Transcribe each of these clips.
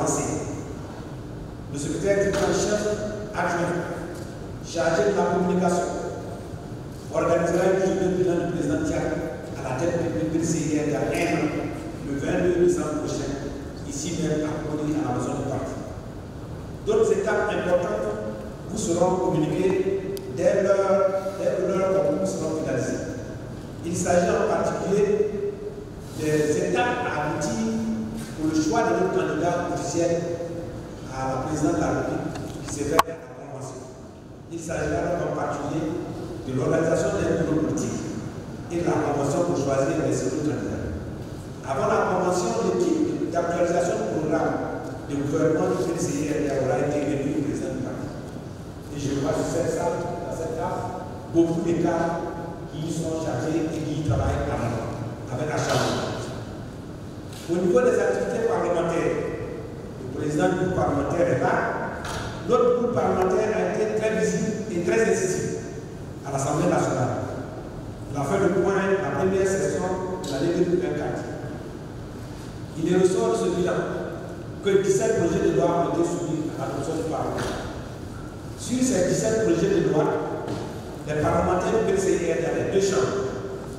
lancée. Le secrétaire général-chef adjoint, chargé de la communication, organisera une journée de bilan du président Tchad à la tête du PCIR il y a 1 an, le 22 décembre prochain, ici même à Paris, à la maison du parti. D'autres étapes importantes vous seront communiquées dès que leurs concours seront finalisés. Il s'agit en particulier des étapes à aboutir pour le choix de notre candidat officiel à la présidence de la République qui s'est fait à la convention. Il s'agira en particulier de l'organisation des bureaux politiques et de la convention pour choisir les seconds candidats. Avant la convention, l'équipe d'actualisation du programme de gouvernement du PCIR aura été réunie au président du parti. Et je vois sur cette salle, dans cette table, beaucoup de cadres qui y sont chargés et qui y travaillent avec acharnement. Au niveau des activités parlementaires, le président du groupe parlementaire est là. Notre groupe parlementaire a été très visible et très incisif à l'Assemblée nationale. Il a fait le point la première session de l'année 2024. Il est ressort de ce bilan que 17 projets de loi ont été soumis à l'adoption du Parlement. Sur ces 17 projets de loi, les parlementaires du PCIR dans les deux chambres,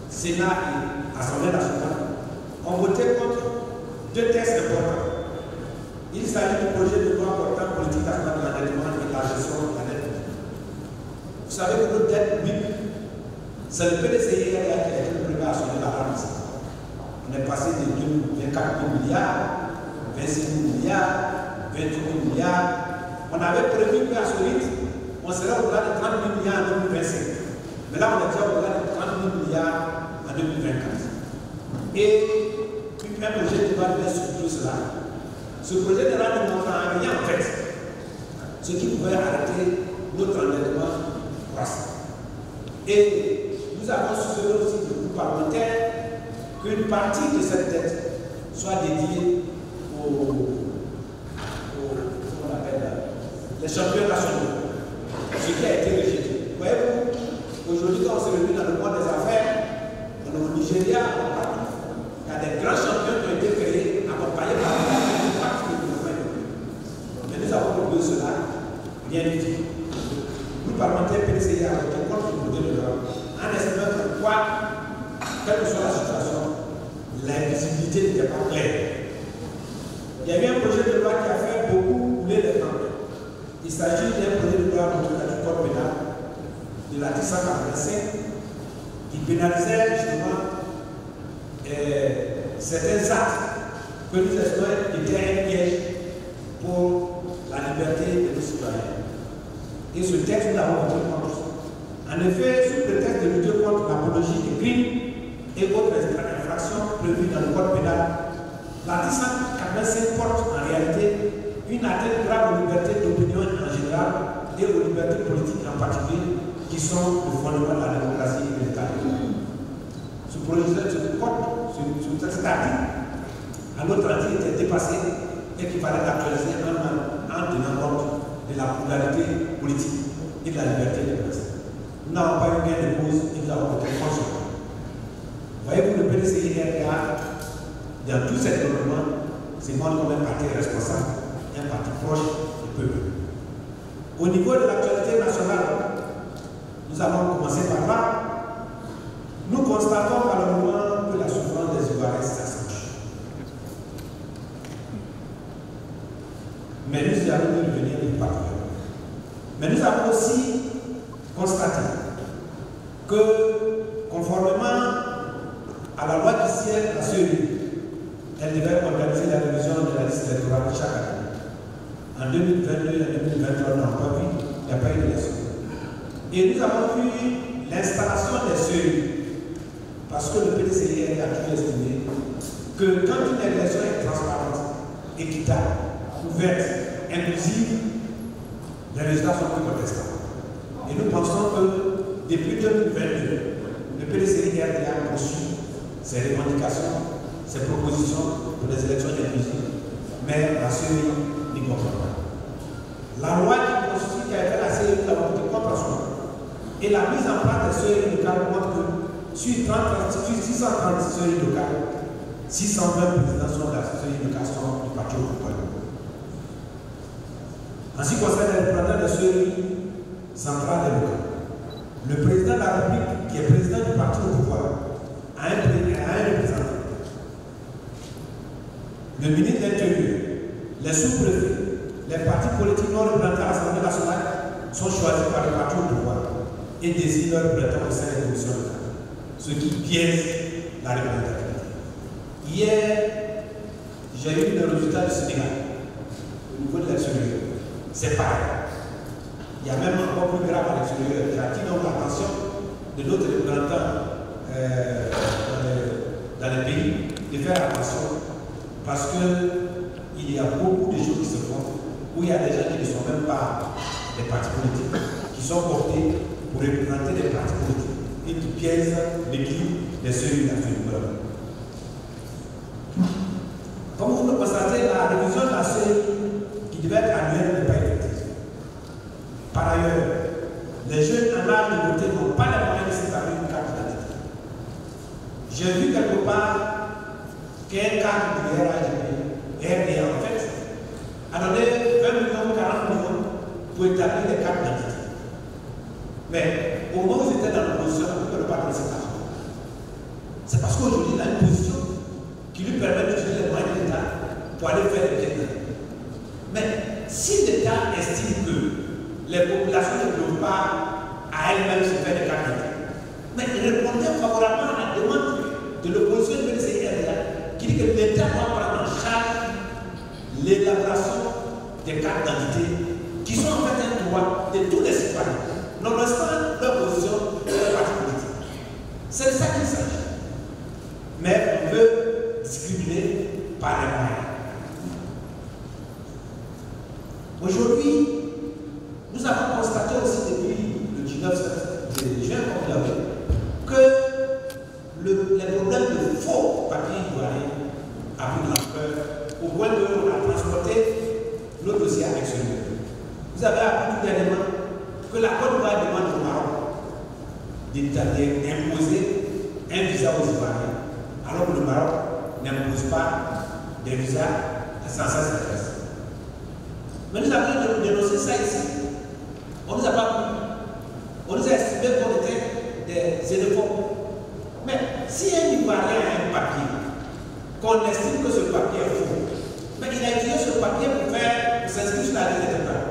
Sénat et Assemblée nationale, ont voté contre 2 textes importants. Il s'agit du projet de loi portant politique nationale de l'endettement et de la gestion de la dette publique. Vous savez que notre dette publique, c'est le PCIR qui a été le premier à sonner l'alarme. On est passé de 24 milliards, 26 milliards, 28 milliards. On avait prévu qu'à ce rythme, on serait au-delà de 30 milliards en 2025. Mais là, on est déjà au-delà de 30 milliards en 2024. Et un projet de loi devait structurer cela. Ce projet de loi ne montre en rien en fait ce qui pouvait arrêter notre endettement croissant. Et nous avons soutenu aussi le groupe parlementaire qu'une partie de cette dette soit dédiée les champions nationaux, ce qui a été rejeté. Voyez-vous, aujourd'hui, quand on se réunit dans le monde des affaires, au Nigeria, il y a des grands champions qui ont été créés, accompagnés par une partie du gouvernement. Mais nous avons proposé cela, rien du tout. Le groupe parlementaire PCIR a été contre le modèle de l'Europe, en estimant que quoi, quelle que soit la situation, l'invisibilité n'était pas claire. Il y a eu un projet de loi qui a fait beaucoup couler les temps. Il s'agit d'un projet de loi contre du code pénal de la 185 qui pénalisait justement certains actes que nous estimons étaient un piège pour la liberté de nos citoyens. Et ce texte, nous l'avons voté contre. En effet, sous prétexte de lutter contre l'apologie des crimes et autres infractions prévues dans le code pénal, l'article 185 porte en réalité une atteinte grave aux libertés d'opinion en général et aux libertés politiques en particulier, qui sont le fondement de la démocratie et de l'État. Ce projet, ce code, cet article, à notre avis, était dépassé et qu'il fallait l'actualiser en tenant compte de la pluralité politique et de la liberté de presse. Nous n'avons pas eu gain de cause et nous avons voté contre. Voyez-vous, le PCIR, dans tout cet développement, c'est montre comme un parti responsable, un parti proche du peuple. Au niveau de l'actualité nationale, nous avons commencé par là. Nous constatons par le moment que la souffrance des Ivoiriens s'accentue. Mais nous y allons y revenir une part. Mais nous avons aussi constaté que, conformément à la loi qui sied à ce lieu, elle devait organiser la révision de la liste électorale chaque année. En 2022 et 2023, on n'a pas vu, il n'y a pas eu d'élection. Et nous avons vu l'installation des seuils, parce que le PCIR a toujours estimé que quand une élection est transparente, équitable, ouverte, inclusive, les résultats sont plus contestables. Et nous pensons que depuis 2022, le PCIR a reçu ses revendications, ses propositions pour les élections inclusives, mais la CEI n'y comprend pas. La loi qui a été la CEI, nous l'avons voté contre soi. Et la mise en place des CEI locales montre que sur 630 CEI locales, 620 présidents sont de la CEI locale sont du parti au pouvoir. En ce qui concerne les représentants de seuil central et local, le président de la République, qui est président du parti au pouvoir, a un représentant. Le ministre de l'Intérieur, les sous-préfets, les partis politiques non représentés à l'Assemblée nationale sont choisis par le parti au pouvoir et désignent leurs représentants au sein des commissions locales, ce qui biaise la représentativité. Hier, j'ai eu le résultat du Sénégal au niveau de l'extérieur. C'est pareil. Il y a même encore plus grave à l'extérieur. J'attire donc l'attention de d'autres représentants dans les pays de faire attention parce qu'il y a beaucoup de choses qui se font où il y a des gens qui ne sont même pas des partis politiques, qui sont portés pour représenter des partis politiques et qui piègent l'équilibre des seuils nationaux. Comme vous le constatez, la révision de la seuil qui devait être annuelle n'est pas effective. Par ailleurs, les jeunes en âge de voter n'ont pas les moyens de s'établir une carte d'identité. J'ai vu quelque part qu'un carte de RDA, en fait, a donné 20 millions, 40 millions pour établir des cartes d'identité. Mais au moment où ils étaient dans l'opposition, on ne peut pas donner cet argent. C'est parce qu'aujourd'hui, il a une position qui lui permet d'utiliser les moyens de l'État pour aller faire des biens. Mais si l'État estime que les populations ne peuvent pas à elles-mêmes se faire des cartes d'identité, mais répondez favorablement à la demande de l'opposition de l'RDA qui dit que l'État doit prendre en charge l'élaboration des cartes d'identité qui sont en fait un droit de tous les citoyens, nonobstant leur position de leur parti politique. C'est de ça qu'il s'agit. Mais on veut discriminé par les moyens. Aujourd'hui, nous avons constaté aussi depuis le 19 juin, comme vous l'avez, que les problèmes de faux papiers ivoiriens a pris de l'ampleur au point qu'on a transporté nos dossiers à l'extérieur. Vous avez appris tout dernièrement que la Côte d'Ivoire demande au Maroc d'imposer un visa aux Ivoiriens, alors que le Maroc n'impose pas des visas sans adresse. Mais nous avons dénoncé ça ici. On ne nous a pas pris. On nous a estimé qu'on était des éléphants. Mais si un Ivoirien a un papier, qu'on estime que ce papier est faux, mais il a utilisé ce papier pour s'inscrire sur la liste électorale.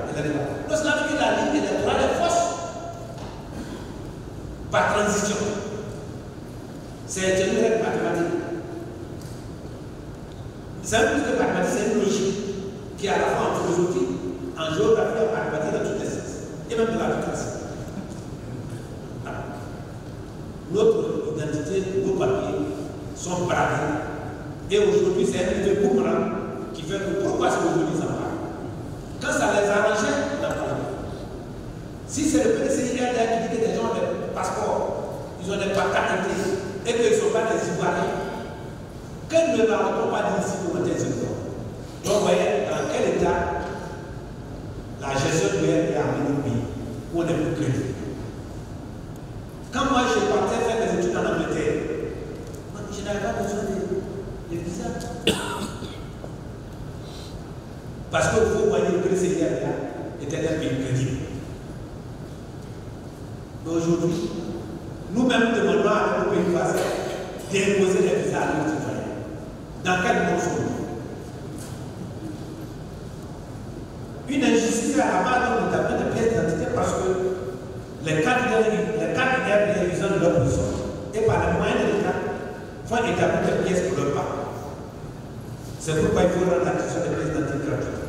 Donc cela veut dire que la ligne électorale est fausse. Par transition. C'est une règle mathématique. C'est un plus que mathématique, c'est une logique qui est à la fois en philosophie, en géographie, en mathématique, dans toutes les sciences, et même dans la classe. Notre identité, nos papiers sont bradés. Et aujourd'hui, c'est un effet boomerang qui fait que pourquoi est-ce qu'aujourd'hui ça parle? Quand ça les arrangeait, on a parlé. Si c'est le PCIRD qui dit que des gens ont des passeports, ils ont des cartes et qu'ils ne sont pas des Ivoiriens, qu'elle ne va pas dire ici pour mettre des Ivoiriens. Donc, vous voyez, dans quel état la gestion de l'air est amenée au pays où on est plus crédible. Quand moi je partais faire des études en Angleterre, je n'avais pas besoin de visa. Parce que vous voyez que le CIRDA était un pays crédible. Mais aujourd'hui, nous-mêmes demandons à nos pays voisins d'imposer des visas à nos citoyens. Dans quel monde sommes-nous? Une injustice à la base d'établir des pièces d'identité parce que les candidats visant de leur position et par les moyens de l'État font établir des pièces pour leur part. C'est pourquoi il faut rendre l'acquisition des pièces d'identité gratuites.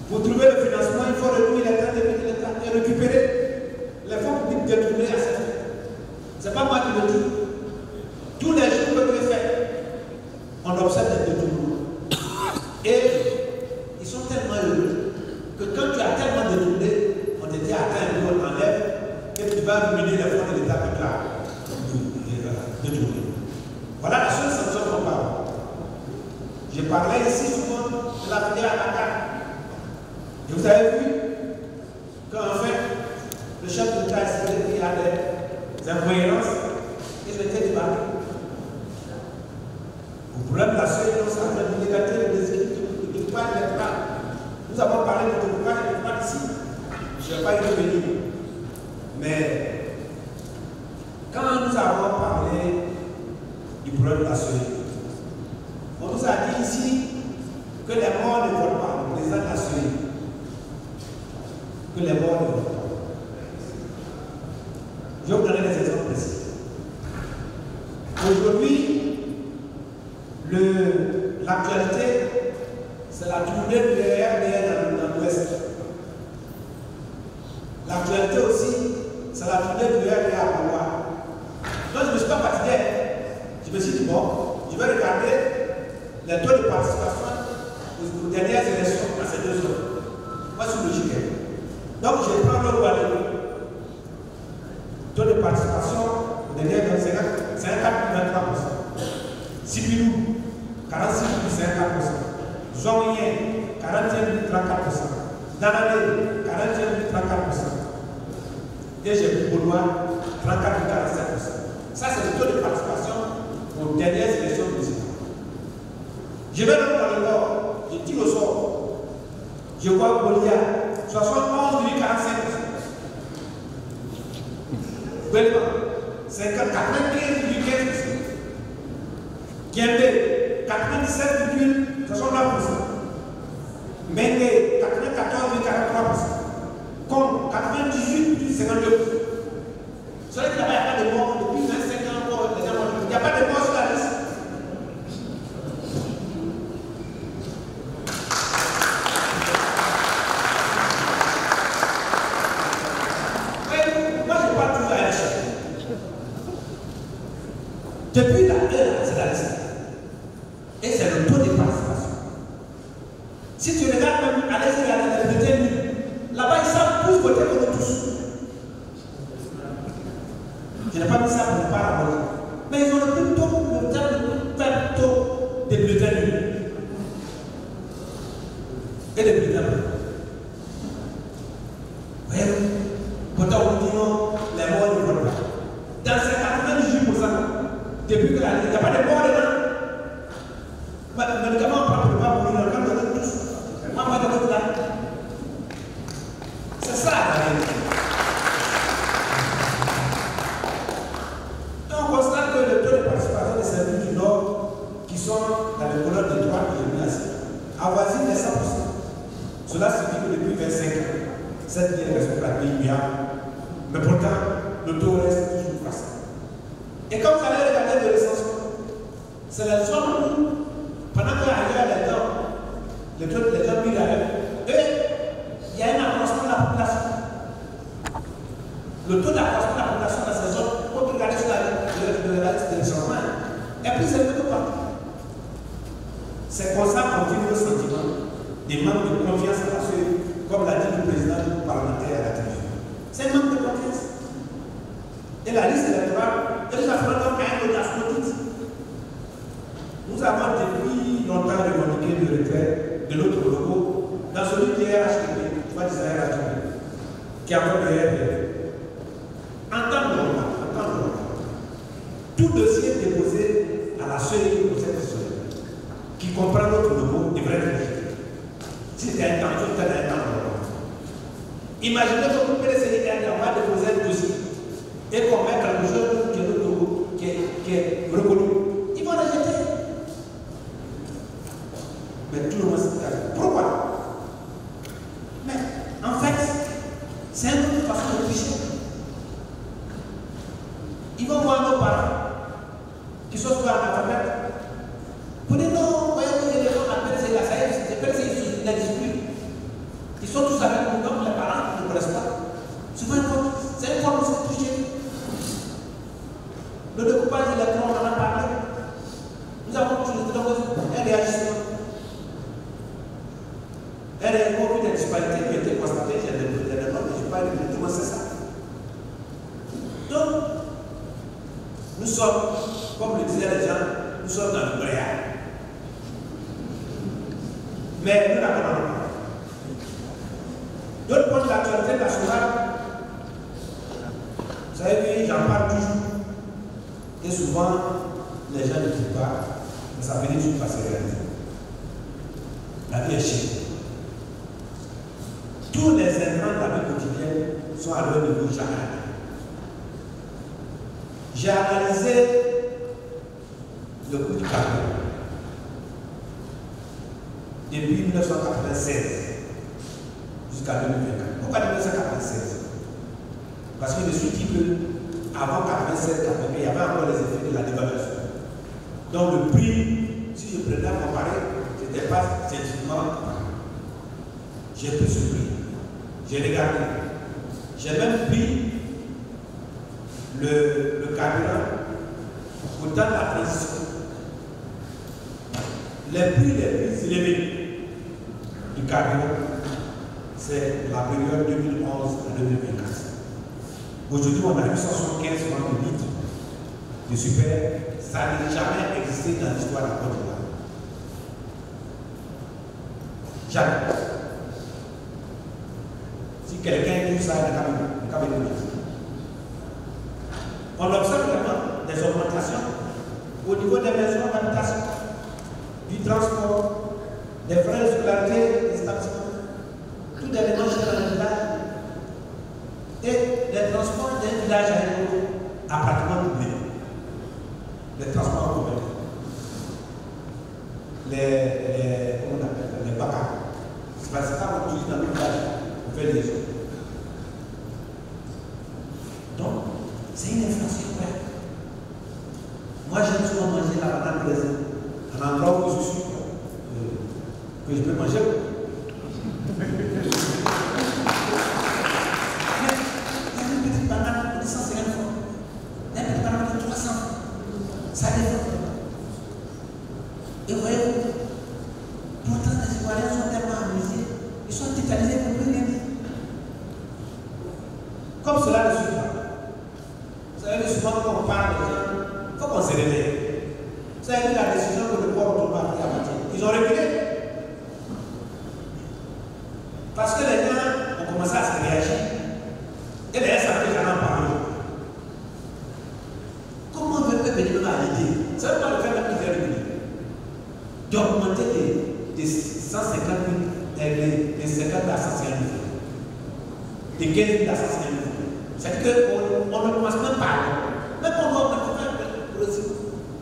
Pour trouver le financement, il faut renouer les temps de l'État et récupérer les fonds publics détournés à cette fin. Ce n'est pas moi qui le dis. Tous les jours que Dieu fait, on observe des détournements. Et ils sont tellement heureux que quand tu as tellement détourné, on te dit atteint un niveau, on enlève et tu vas ruiner les fonds de l'État que tu as détourné. Voilà la seule sanction qu'on parle. Je parlais ici souvent de la filière à Dakar. Et vous avez vu qu'en fait, le chef de l'État a estimé qu'il y a des incohérences et je l'étais débattu. Au problème de la seule, on s'en fait de négatif, de déséquilibre, de pas électoral. Nous avons parlé de droit je ne vais pas y revenir. Mais quand nous avons parlé du problème de la société, on nous a dit ici que les morts ne volent pas, le président de la société, que les morts ne volent pas. Je vais vous donner des exemples précis. Aujourd'hui, l'actualité, c'est la tournée nucléaire dans l'Ouest. L'actualité aussi, c'est la tournée nucléaire à Pouvoir. Donc je ne me suis pas fatigué. Je me suis dit, bon, je vais regarder les taux de participation aux dernières élections à ces 2 zones. Moi, je suis logique. Donc, je prends le Guadeloupe. Taux de participation aux dernières élections, c'est 54,23%. Sipilou, 46,54%. Zonguien, 41,34%. Danadé, 41,34%. Et j'ai pris Baudois, 34,47%. Ça, c'est le taux de participation aux dernières élections municipales. Je vais donc dans le nord, je tire au sort. Je vois Bolia, 71,45%. Belma, 95,15%. Kiembe, 97,69%. Mende, 94,43%. Comme 98,52%. Cela dit, il n'y a pas de mort depuis 25 ans. Il n'y a pas de mort sur la liste. Moi, je parle toujours à l'échelle. Depuis la heure, c'est la liste. Et c'est le taux de participation. Si tu regardes même à l'échelle, il y a des bulletins. Là-bas, ils savent tous voter pour nous tous. Je n'ai pas mis ça pour ne pas la voter. Mais ils ont le plus taux de bulletins nuls. Et des bulletins nuls. Voyez-vous, pourtant on dit non, les morts ne votent pas. Dans ces 98%, depuis que il n'y a pas de morts dedans. Mais comment on prend le pas pour nous, on donne tous. Moi, je vais donner là. C'est ça la réalité. On constate que le taux de participation des services du Nord, qui sont dans les colonnes de droite que j'ai mis ici, avoisine les 100%. Cela signifie que depuis 25 ans, cette ligne reste la pays bien, mais pourtant, le taux reste toujours croissant. Et quand vous allez regarder le recensement, c'est la zone où, pendant qu'il y a les gens mis ailleurs, il y a un accroissement de la population. Le taux d'accroissement de la population dans ces zones, quand vous regardez sur la liste des changements, est plus élevé que partout. C'est comme ça qu'on vit le sentiment des manques de confiance à ceux, comme l'a dit le président du parlementaire à la télévision. C'est un manque de confiance. Et la liste électorale, elle nous a fait donc un audace politique. Nous avons depuis longtemps revendiqué le retrait de notre logo dans celui qui est HTP, tu vois, d'Israël HTP, qui a encore derrière. En temps normal, tout dossier déposé à la CEI pour cette société, qui comprend notre logo, devrait être rejeté. Si c'était un temps, c'était un temps normal. Imaginez que vous pouvez essayer d'avoir déposé un dossier et qu'on met quelque chose qui est notre logo, qui est reconnu. Ils vont rejeter. Mais tout le monde s'est dit. Pourquoi? Mais en fait, c'est une autre façon de tricher. Ils vont voir nos parents qui sont souvent analphabètes. Pour dire non, voyez que les gens appellent ces là, ça y est, c'est la dispute. Ils sont tous avec nous, donc les parents ne connaissent pas. C'est une forme de tricher. Le découpage électron, on en a parlé. Nous avons un réagissement. Un réagissement des disparités qui ont été constatées, j'ai des notes, je ne vais pas exactement c'est ça. Donc, nous sommes, comme le disaient les gens, nous sommes dans le brouillard. Mais nous n'avons pas. D'autres points de l'actualité nationale, vous savez, j'en parle toujours. Et souvent, les gens ne disent pas, mais ça finit toujours par se réaliser. La vie est chère. Tous les éléments de la vie quotidienne sont à leur niveau jamais. J'ai analysé le coût du carburant depuis 1996 jusqu'à 2024. Pourquoi 1996? Parce que je suis dit qu'avant 1996, il y avait encore les effets de la dévaluation. Donc le prix, si je prenais à comparer, ce n'était pas scientifiquement comparé. J'ai pris ce prix, j'ai regardé. J'ai même pris le carburant au temps de la transition. Les prix les plus élevés du carburant, c'est la période 2011 à 2024. Aujourd'hui, on a eu 175 francs de litre de super. Ça n'a jamais existé dans l'histoire de la Côte d'Ivoire. Jamais. Si quelqu'un dit ça, il n'y a pas de on observe vraiment des augmentations au niveau des maisons d'habitation, du transport, des frais de scolarité, des établissements, tout des démarches dans le village et les transports d'un village à un autre a pratiquement doublé. Les transports en commun, comment on appelle, les bacs. C'est parce que quand on utilise dans le village, on fait les autres. Donc, c'est une inflation. Moi, j'aime souvent manger la banane présente, un endroit où je suis, que je peux manger. Mais il y a une petite banane de 150 francs, il y a une petite banane de 300 francs. Ça dépend. Et voyez-vous, pourtant les Ivoiriens sont tellement amusés, ils sont tétanisés pour plus rien dire. Comme cela ne suit pas. Vous savez, souvent quand on parle des gens, il faut qu'on se réveille. Vous avez vu la décision que le port autonome a pris à Matin. Ils ont reculé. Parce que les gens ont commencé à se réagir. Et les SAP, j'en en parle. Comment veut que Bénin a l'idée? Ça ne veut pas le faire même qu'ils aient reculé. D'augmenter de 150 000, de 50 à 150 000. De 15 000 à 150 000. C'est-à-dire qu'on ne commence même pas. Même quand on doit faire le aussi.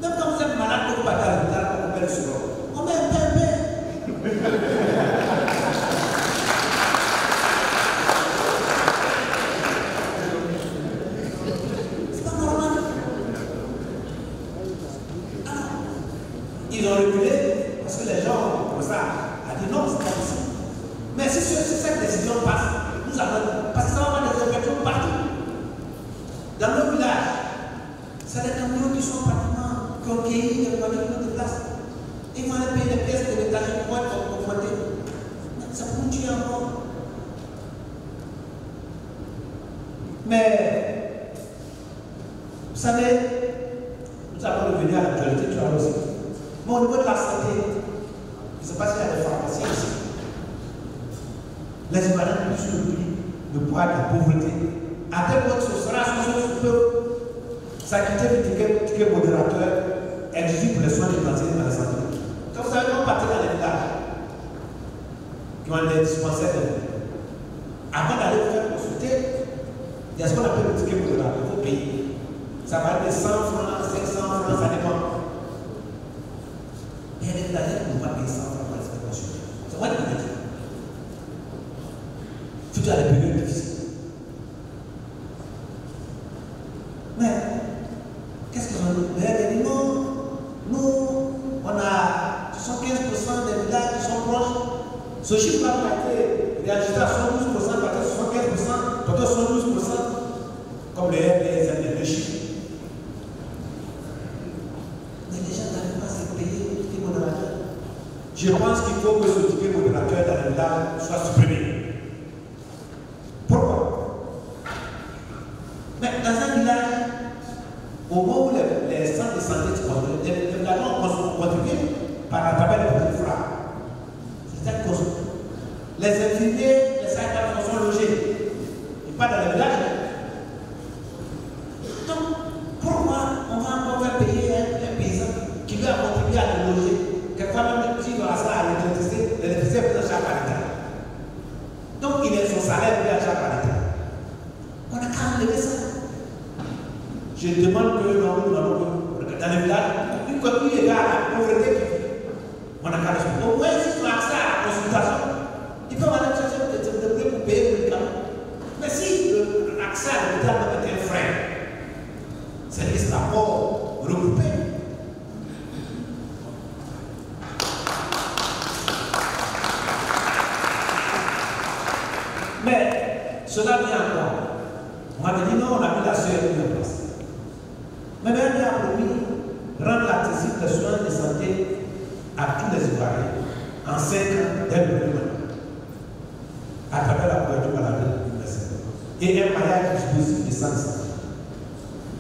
Même quand vous êtes malade, vous partez à l'hôpital, on met le sucre. On met un peu. C'est pas normal. Alors, ils ont reculé parce que les gens ont commencé à dire non, c'est pas possible. Mais si cette décision passe, nous allons. Parce que ça va avoir des effets partout. Dans nos villages, c'est des camions qui sont pratiquement, qui ont vieilli, qui ont de place. Ils vont aller payer des pièces de l'étage pour être augmentés. Ça continue encore. Mais, vous savez, nous allons revenir à l'actualité, tu vois aussi. Mais au niveau de la santé, je ne sais pas s'il y a des pharmaciens ici. Les Ivoiriens ont plus le poids de la pauvreté. À tel point que ce sera sous peu. Ça quitte le ticket modérateur exigible pour les soins de cancer dans la santé. Quand vous savez, on partait dans les villages qui ont des dispensaires de vie. Avant d'aller vous faire consulter, il y a ce qu'on appelle le ticket modérateur. Il faut payer. Ça va être de 100 francs, 500 francs, ça dépend. Et il y a des villages qui ne vont pas payer 100 francs pour aller se faire consulter. C'est moi qui le dis. Surtout à la période difficile. Mais, qu'est-ce qu'ils ont dit? Mais nous, on a 75% des villages qui sont proches. Ce chiffre-là a été réajusté à 72%, peut-être 75%, peut-être 72%, comme les chiffres. Mais les gens n'arrivent pas à se payer le ticket modérateur. Je pense qu'il faut que ce ticket modérateur dans le village soit supprimé. Pourquoi? Mais dans un village, au moment où les centres de santé se construisent, les villages ont contribué par travers les petits frappes. C'est ça cause. Les infirmiers, les sages sont logés. Ils pas dans les villages. Donc, pourquoi on va encore faire payer un paysan qui lui a contribué à le loger? Quelquefois même s'il doit ça à l'électricité est prise en charge par l'État. Donc, il est son salaire pris en charge par l'État. enlever ça. Je demande que dans les villages, une copie est là à la pauvreté qui vit. On a qu'à au moins, s'ils ont accès à la consultation, ils peuvent aller chercher des blés pour payer le médicament. Mais si l'accès à l'hôpital doit être un frein, c'est des rapports regroupés. Mais cela vient encore. On m'avait dit non, on a mis la CRU en place. Mais bien, il a promis rendre accessible les soins de santé à tous les Ivoiriens en 5 ans dès le premier mandat, à travers la couverture maladie universelle et un maillage dispositif de santé.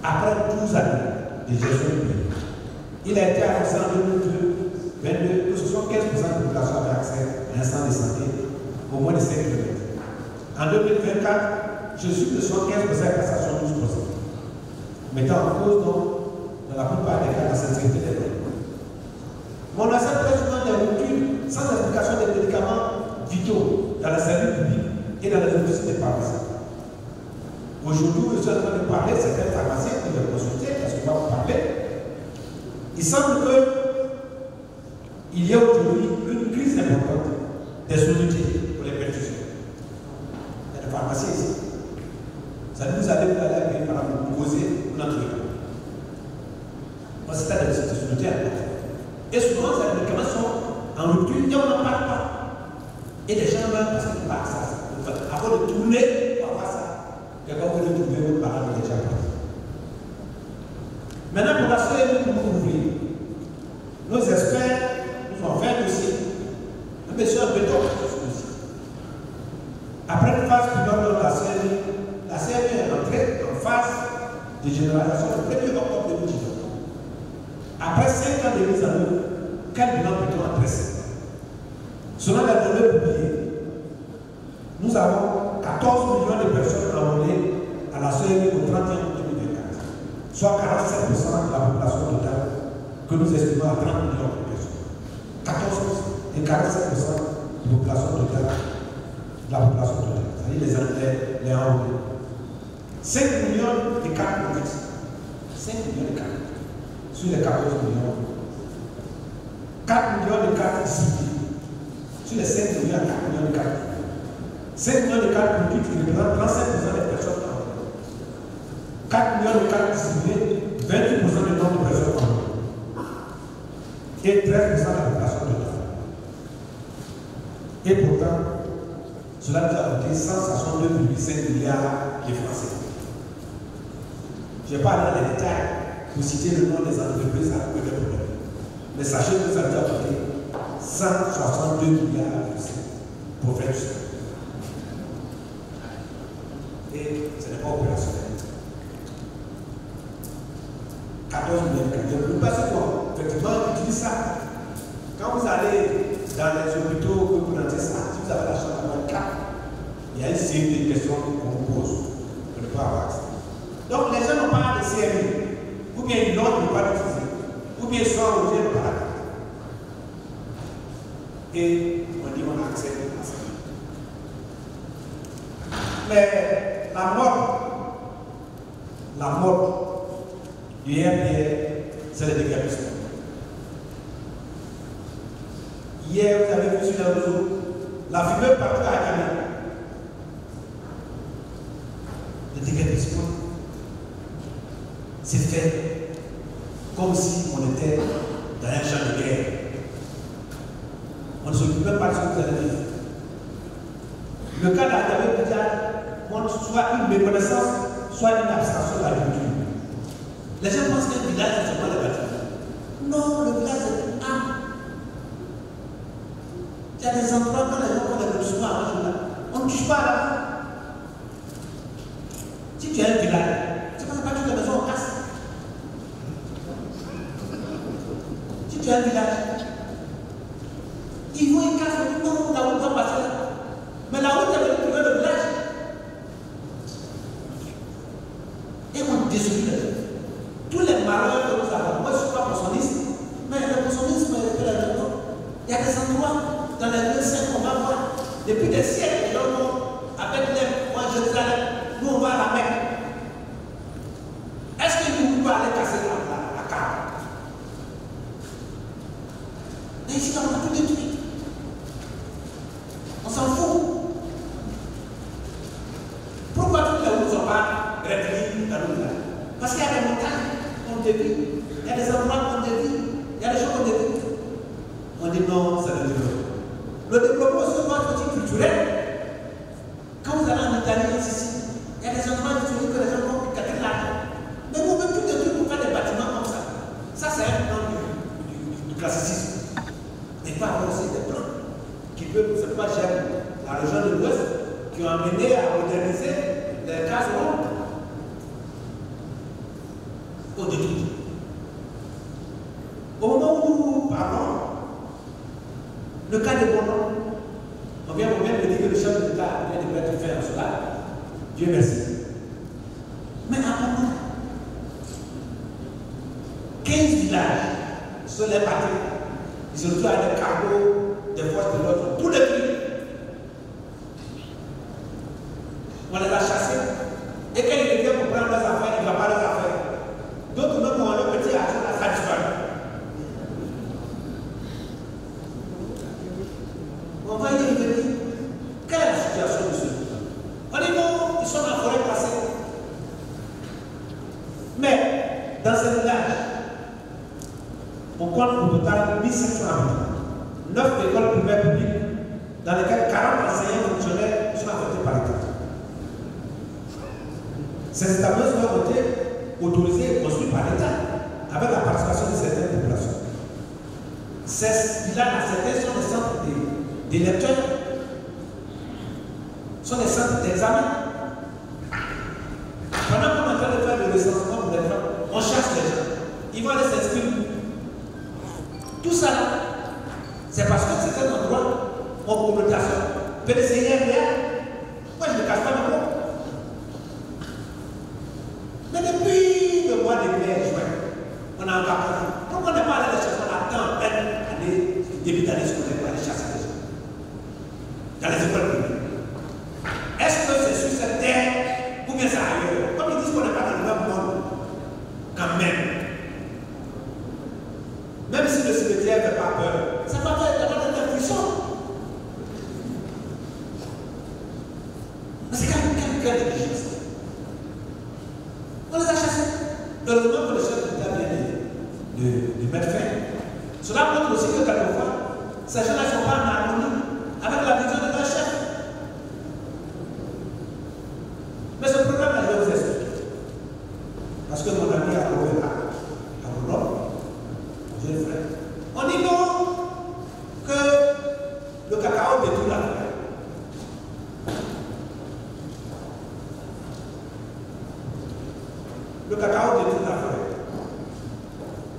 Après 12 années de gestion du pays, il a été annoncé en 2022 que 75% de la population avait accès à un centre de santé au moins de 5 km. En 2024, je suis de 75% et cassation 12%. Mettant en cause, donc, dans la plupart des cas, la sincérité des données. Mais on accepte très souvent des ruptures sans explication des médicaments vitaux dans les services publics et dans les offices des pharmaciens. Aujourd'hui, je suis en train de parler, certains pharmaciens qui veulent consulter, parce qu'on va vous parler. Il semble qu'il y a aujourd'hui une crise importante des solutés pour les perfusions. Il y a des pharmaciens ici. Ça nous allez vous aller avec par exemple poser notre truc. Moi, c'est à dire que c'est soluté à côté. Et souvent, ces médicaments sont en rupture et on n'en parle pas. Et les gens meurent parce qu'ils n'ont pas accès à ça. Avant de tourner pour avoir ça, quelqu'un veut le trouver, votre parent est déjà parti. Maintenant, pour assurer que nous ouvrir, nos experts nous ont fait un dossier. Un monsieur en béton sur ce dossier. Après une phase pilote de la CRU est entrée en phase de généralisation le 1er octobre 2019. Après 5 ans de mise en œuvre, quel bilan peut-on adresser? Selon les données publiées, nous avons 14 millions de personnes enrôlées à la CRU au 31 août 2024, soit 47% de la population totale que nous estimons à 30 millions de personnes. 14% et 47% de la population totale. C'est-à-dire les enrôlés. 5 millions de cartes produites. 5 millions de cartes. Sur les 14 millions. 4 millions de cartes distribuées. Sur les 5 millions, 4 millions de cartes. 5 millions de cartes produites qui représentent 35% des personnes enrôlées. 4 millions de cartes distribuées, 28% du nombre de personnes enrôlées. Et 13% de la population totale. Et pourtant, cela nous a coûté 162,5 milliards de francs CFA. Je ne vais pas aller dans les détails pour citer le nom des entreprises à peu de problèmes. Mais sachez que ça nous a coûté 162 milliards de francs pour faire tout ça. Et ce n'est pas opérationnel. 14 millions de cartes. Vous passez quoi? Effectivement, on utilise ça. Quand vous allez dans les hôpitaux, que vous lancez ça, si vous avez la chambre de 4, il y a une série de questions qu'on vous pose pour ne pas avoir accès. Donc les gens n'ont pas de CRU, ou bien ils l'ont, ne pas l'utiliser, ou bien ils sont enrôlés par la carte. Et on dit qu'on a accès à ça. Mais la mode du RPR, c'est le déguerpissement. Hier, vous avez vu sur les réseaux, la fumée partout à Cameroun. Le déguerpissement, c'est fait comme si on était dans un champ de guerre. On ne s'occupait pas de ce que vous allez vivre. Le cas d'Adamé Bidjal montre soit une méconnaissance, soit une abstention de l'agriculture. Les gens pensent qu'un village, c'est seulement les bâtiments. Non, le village, c'est une âme. Il y a des endroits quand les gens font des ressources à manger là. On ne touche pas là. Si tu as un village, c'est parce que toutes les maisons en casse. Si tu as un village, ils vont y casser, non, la route va passer là. Mais la route, elle va trouver le village. Et on détruit les gens. Tous les malheurs que nous avons, moi je ne suis pas poissonniste, mais le poissonnisme est là dedans. Il y a des endroits dans les lieux saints qu'on va voir. Depuis des siècles, les gens vont avec les moi Jérusalem, nous on va à la Mecque. Parce qu'il y a des montagnes qu'on dévie, il y a des endroits qu'on dévie, il y a des choses qu'on dévie. On dit non, c'est le développement. Le développement, c'est un outil culturel. Quand vous allez en Italie, en Sicile, il y a des endroits historiques que les gens vont capter l'argent. Mais vous même tout des trucs pour faire des bâtiments comme ça. Ça, c'est un plan du classicisme. Et pas avoir aussi des plans qui peuvent, c'est pas j'aime la région de l'Ouest, qui ont amené à moderniser les cases rondes. Au détour. Au moment où nous parlons, le cas de Bono, on vient de me dire que le chef de l'État vient de mettre fin à cela. Dieu merci. Mais apparemment, 15 villages sont les partis. Ils se retrouvent avec des cargos, des forces de l'ordre, tous les prix. On les a chassés. Et quand ils reviennent pour prendre leurs affaires, ils ne vont pas leurs affaires. D'autres même ont le petit argent à ça disparu. On va y revenir. Quelle est la situation de ceux-là? On dit non, ils sont dans la forêt classée. Mais dans ce village, on compte au total 1700 habitants. 9 écoles primaires publiques, dans lesquelles 40 enseignants fonctionnaires sont affectés par l'État. Ces établissements ont été autorisés et construits par l'État, avec la participation de certaines populations. Ces villages, certains sont des centres des lecteurs, sont des centres d'examen. Pendant qu'on est en train de faire le recensement pour les gens, on chasse les gens. Ils vont aller s'inscrire. Tout ça, c'est parce que c'est un endroit en communication. PDCR, moi je ne cache pas mon mot. Mais depuis le mois de mai, juin, on a encore parlé. Donc on n'est pas allé les chasser, on a tant en peine début d'année scolaire pour aller chasser les gens. Dans les écoles publiques. Est-ce que c'est sur cette terre ou bien c'est ailleurs? Comme ils disent qu'on n'est pas dans le même monde, quand même. Même si le cimetière ne fait pas peur, ça va faire des frissons. Mais c'est quand même quelle négligence. On les a chassés. Heureusement que le chef de l'État vient de mettre fin. Cela montre aussi que quelquefois, ces gens-là ne sont pas en harmonie avec la vision de leur chef. Mais ce programme-là, je vais vous expliquer. Parce que mon ami a trouvé là, à Grenoble, jeune frère. On dit non que le cacao détruit la forêt. Le cacao détruit la forêt.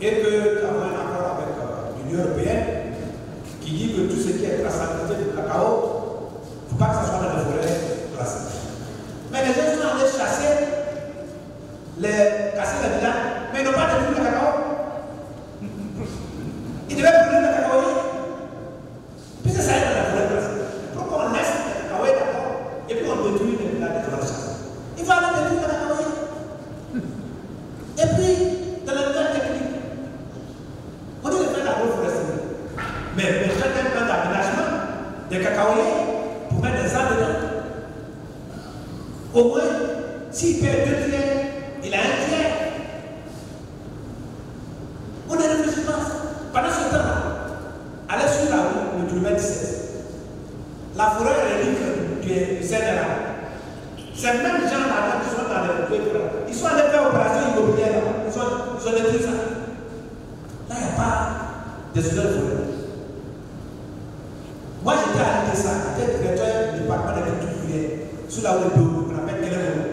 Et que nous avons un accord avec l'Union européenne qui dit que tout ce qui est traçabilité du cacao, il ne faut pas que ça soit dans les forêts classées. Mais les gens sont allés chasser, casser les villages, mais ils n'ont pas détruit le cacao. Ils devaient brûler le cacao. Puisque ça est dans la forêt classée. Pourquoi on laisse le cacao d'abord et puis on détruit les villages de la chasse? Il faut aller détruire le cacao. Et puis, dans la nouvelle technique, on dit de faire la reforestation. Mais faites un plan d'aménagement des cacaoyers pour mettre des arbres dedans. Au moins, s'il perd 2 tiers, il a 1 tiers. On ne réfléchit pas. Pendant ce temps-là, allez sur la route, le kilomètre 17. La forêt relique du CNRA. Ces mêmes gens là qui sont dans les pays, ils sont allés faire opération immobilière là. Ils ont détruit ça. Là, il n'y a pas de sujet de forêt. Moi, j'étais à l'ITSA, j'étais directeur du département de l'agriculture sous la route de Béou, qu'on appelle Kélémou.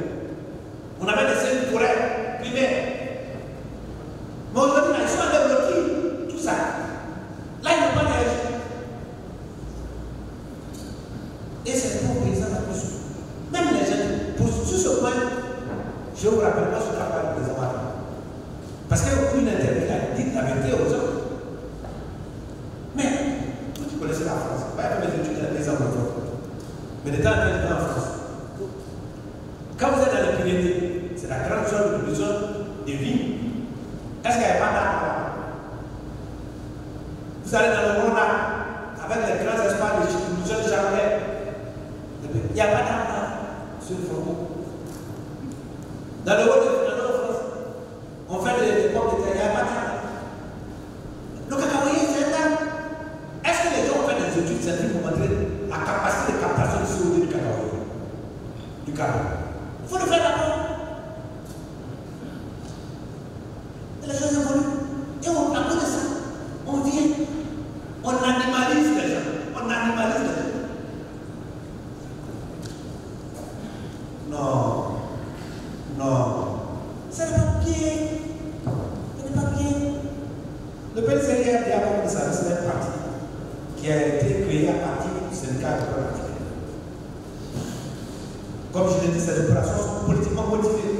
On avait laissé une forêt primaire. Mais aujourd'hui, ils sont allés bloquer tout ça. Là, ils n'ont pas réagi. Et c'est pour les paysans la plus. Même les jeunes, sur ce point, je vous rappelle pas ce qu'on appelle les amateurs. Parce qu'il y a une interview, il a dit la vérité aux gens. Mais, vous connaissez la France, pas faire mes études dans les amateurs. Mais de temps en temps, en France. Quand vous êtes dans les Pyrénées, c'est la grande zone de production de vignes. Est-ce qu'il n'y a pas d'arbres là? Vous allez dans le Rhône avec les grands espaces de production de chardonnay. Il n'y a pas d'arbres là sur le fronton. Dans le Haut de France, cadre. Il faut le faire d'abord. Et les choses évoluent. Et on, à cause de ça, on vient, on animalise les gens. On animalise les gens. Non. Non. Ça n'est pas bien. Ce n'est pas bien. Le PCR a comme ça, c'est un parti qui a été créé à partir du syndicat de la. Comme je l'ai dit, ces opérations sont politiquement motivées.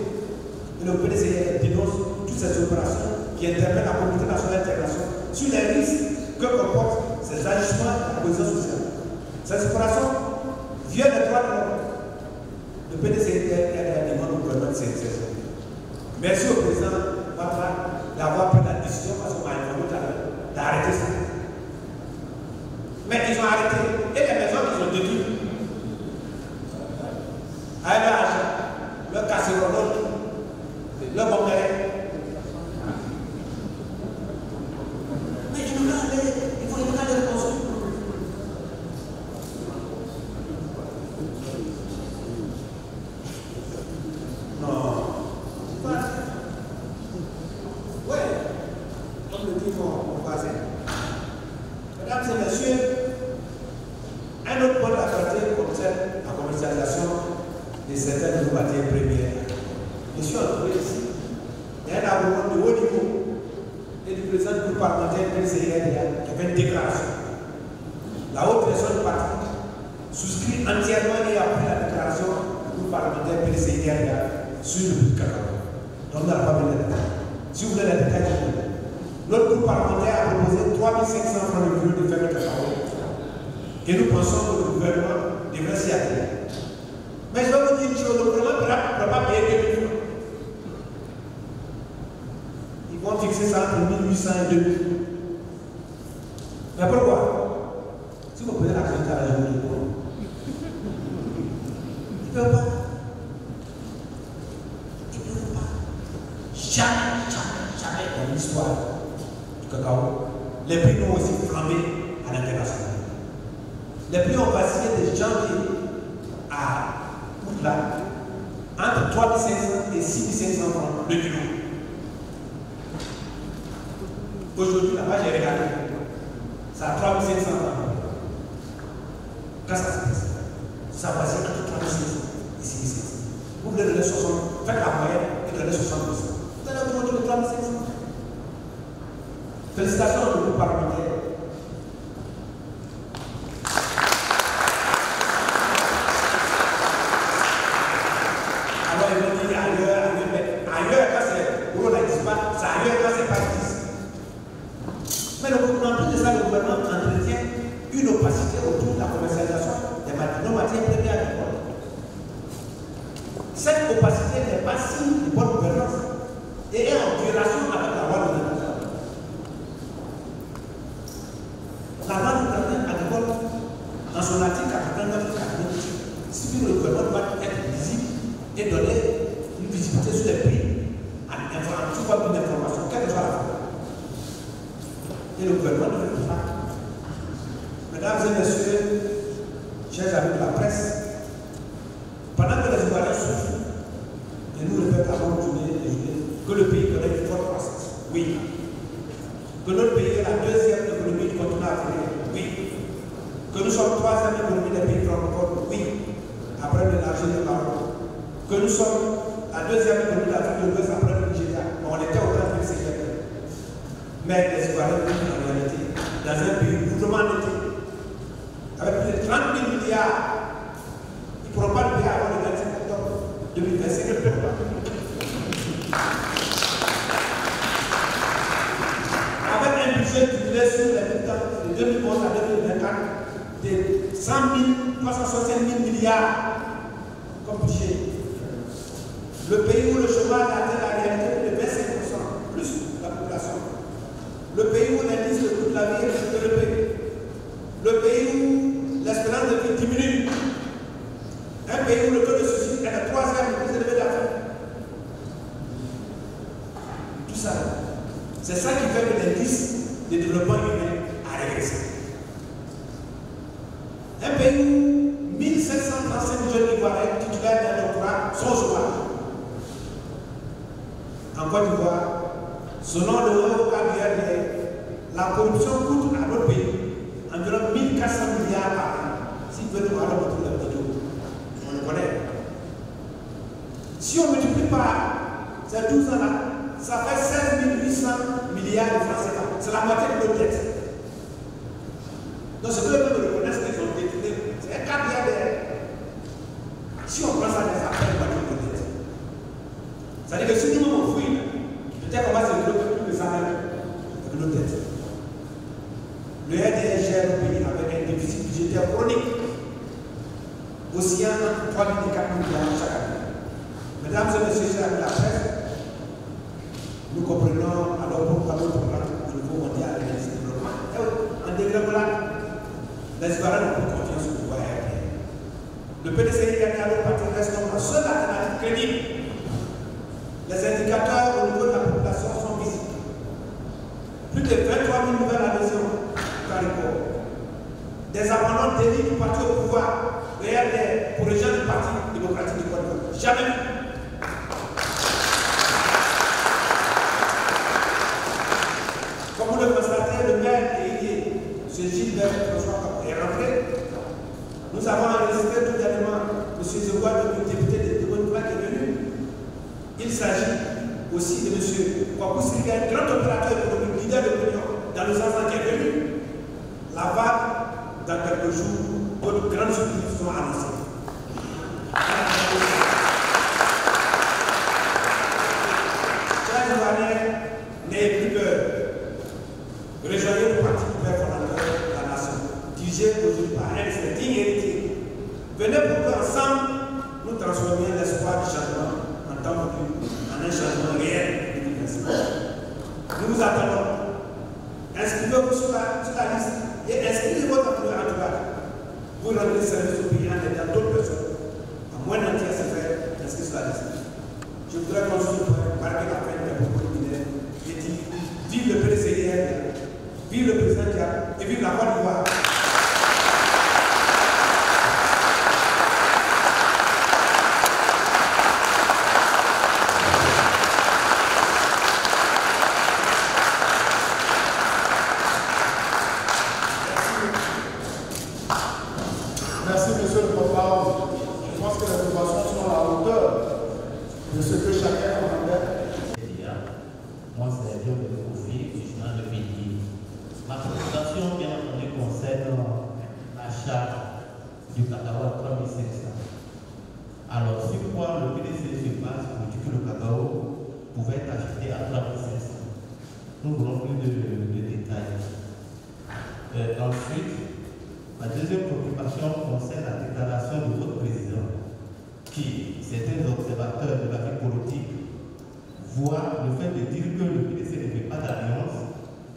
Et le PDCR dénonce toutes ces opérations qui interpellent la communauté nationale d'intégration sur les risques que comportent ces agissements de la cohésion sociale. Ces opérations violent les droits de l'homme. Le PDCR demande au gouvernement de s'exercer. Merci au président Ouattara d'avoir pris la décision parce qu'on m'a informé tout à l'heure d'arrêter ça. Mais ils ont arrêté. Et les maisons qu'ils ont détruites. Avec leur argent, leur casserole, leur bombelet. Mais il faut les reconstruire. Non. Oui. Comme le dit mon voisin. Mesdames et messieurs, un autre point d'actualité concerne la commercialisation de certaines de nos matières premières. Je suis entouré ici. Il y a un argument de haut niveau et du président du groupe parlementaire PCR qui a fait une déclaration. La haute personne du parti souscrit entièrement et appuie la déclaration du groupe parlementaire PCR sur le but de cacao. Donc on n'a pas besoin de détails. Si vous voulez les détails, notre groupe parlementaire a proposé 3 500 francs de kilo de faible cacao. Et nous pensons que le gouvernement devrait s'y atteler. Mais je vais vous dire une chose, le gouvernement ne pourra pas payer 2 000 francs. Ils vont fixer ça entre 1800 et 2000. Mais pourquoi? Si vous prenez la qualité à la journée, ils ne peuvent pas. Ils ne peuvent pas. Jamais dans l'histoire du cacao, les prix ont aussi flambé à l'international. Les prix ont vacillé de janvier à là, entre 3 500 et 6 500 francs le kilo. Aujourd'hui, là-bas, j'ai regardé. C'est à 3 500 francs. Qu'est-ce que ça se passe? Ça vacille entre 3 500 et 6 500. Vous voulez donner 60, faites la moyenne et donnez 60%. Vous allez vous retrouver 3 500. Félicitations au groupe parlementaire. Mais en plus de ça, le gouvernement entretient une opacité autour de la commercialisation de nos matières premières agricoles. Cette opacité n'est pas signe de bonne gouvernance et est en violation avec la loi de l'agriculture. La loi de l'agriculture agricole, dans son article 89 stipule que le gouvernement doit être visible et donner une visibilité sur les prix en tout cas d'une information, quelle que soit la forme. Et le gouvernement ne fait pas. Mesdames et messieurs, chers amis de la presse, pendant que les Ivoiriens souffrent, et nous répétons avant de journée, que le pays connaît une forte croissance. Oui. Que notre pays est la deuxième économie du continent africain. Oui. Que nous sommes la 3e économie des pays francophones. Oui. Après l'Algérie et le Maroc. Que nous sommes la 2e économie d'Afrique de l'Ouest après le Nigeria. On était au temps de CGP. Mais les Ivoiriens vivent en réalité dans un pays lourdement endetté, avec plus de 30 000 milliards. Ils ne pourront pas le payer avant le 25 octobre 2025. Avec un budget cumulé sur les militants de 2011 à 2024 de 100 365 000 milliards comme budget. Le pays où le chômage atteint la réalité de 25%, plus la population. Le pays où l'indice de coût de la vie est plus élevé. Le pays où l'espérance de vie diminue. Un pays où le taux de suicide est le 3e le plus élevé d'Afrique. Tout ça, c'est ça qui fait que l'indice de développement humain a régressé. Un pays où 1735 jeunes Ivoiriens titulaires d'un en Côte d'Ivoire, selon le vocabulaire, la corruption coûte à notre pays environ 1400 milliards par an. Si vous voulez voir notre vidéo, on le connaît. Si on multiplie par ces 12 ans-là, ça fait 16 800 milliards de francs CFA. C'est la moitié de nos dettes. Donc, ce que les peuples reconnaissent qu'ils ont détourné, c'est un 4 milliards. Si on prend ça, ça fait une moitié de nos dettes. C'est-à-dire que si nous on fouille, peut-être qu'on va se développer plus de ça même avec nos dettes. Le RDR gère le pays avec un déficit budgétaire chronique, oscillant entre 3 000 et 4 000 milliards chaque année. Mesdames et messieurs, chers amis de la presse, nous comprenons alors pourquoi notre programme au niveau mondial de développement. En développement, les Ivoiriens n'ont plus confiance au pouvoir RDR. Le PDCI gagné à l'autre partie reste comme la seule alternative crédible. Les indicateurs au niveau de la population sont visibles. Plus de 23 000 nouvelles adhésions par rapport. Des abandons d'élite du parti au pouvoir, le RDR, pour les gens du Parti démocratique du Côte d'Ivoire. Jamais. Comme vous le constatez, le maire délégué, M. Gilbert François, est rentré. Nous avons enregistré tout dernièrement M. Zewa, le député de Debonoua, qui est venu. Il s'agit aussi de M. Kwaku Sirika, un grand opérateur économique, leader de l'Union dans le Zanzan qui est venu. La vague, dans quelques jours, d'autres grandes surprises sont annoncées. Chers Ivoiriens, n'ayez plus peur. Rejoignez le parti du père fondateur de la nation, dirigé aujourd'hui par un digne héritier. Venez pour qu'ensemble, nous transformions l'espoir du changement en un changement réel de l'université. Nous vous attendons. Inscrivez-vous sur la liste et inscrivez votre entourage. Vous rendez service au pays en aidant d'autres personnes. À moins d'un tiers, c'est fait, inscrivez sur la liste. Je voudrais construire pour marquer la fin de mes propos liminaires et dire vive le PDCI, vive le président Diab et vive la Côte d'Ivoire. Merci, monsieur le porte-parole. Je pense que les informations sont à la hauteur de ce que chacun entendait. Moi, c'est bien de découvrir du journal de pays. Ma présentation, bien entendu, concerne l'achat du cacao à 3500. Alors, sur quoi le PDC se base pour dire que le cacao pouvait être acheté à 3500. Nous voulons plus de détails. Ensuite, la deuxième préoccupation concerne la déclaration de votre président, qui, certains observateurs de la vie politique, voient le fait de dire que le PDC ne fait pas d'alliance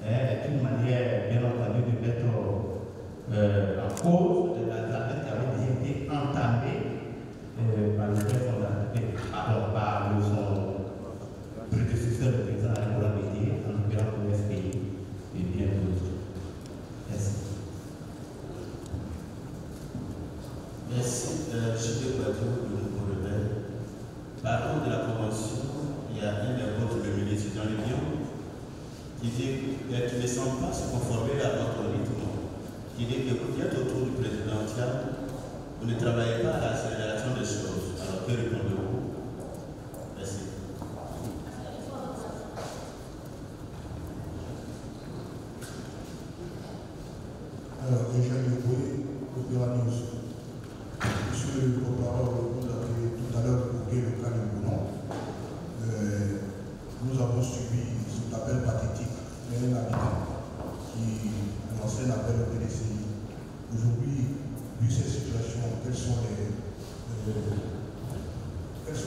est une manière, bien entendu, de mettre en cause de la navette qui avait déjà été entamée par le père fondateur, par son prédécesseur, le président Angola Bédié, en l'occurrence pour SPI et bien d'autres. Merci. Merci. J.P. Badou, le nouveau rebelle. Par contre de la convention, il y a un des votes de ministre dans les Lyon qui dit qu'il ne semble pas se conformer à votre rythme. Qui dit que vous êtes autour du président Tiab, vous ne travaillez pas à l'accélération des choses. Alors que répondez-vous? Merci. Alors, déjà, Opéra News. Monsieur le porte-parole, vous avez tout à l'heure évoqué le cas de Bounon. Nous avons suivi cet appel pathétique d'un habitant qui lançait un appel au PDCI. Aujourd'hui, vu cette situation, quelles sont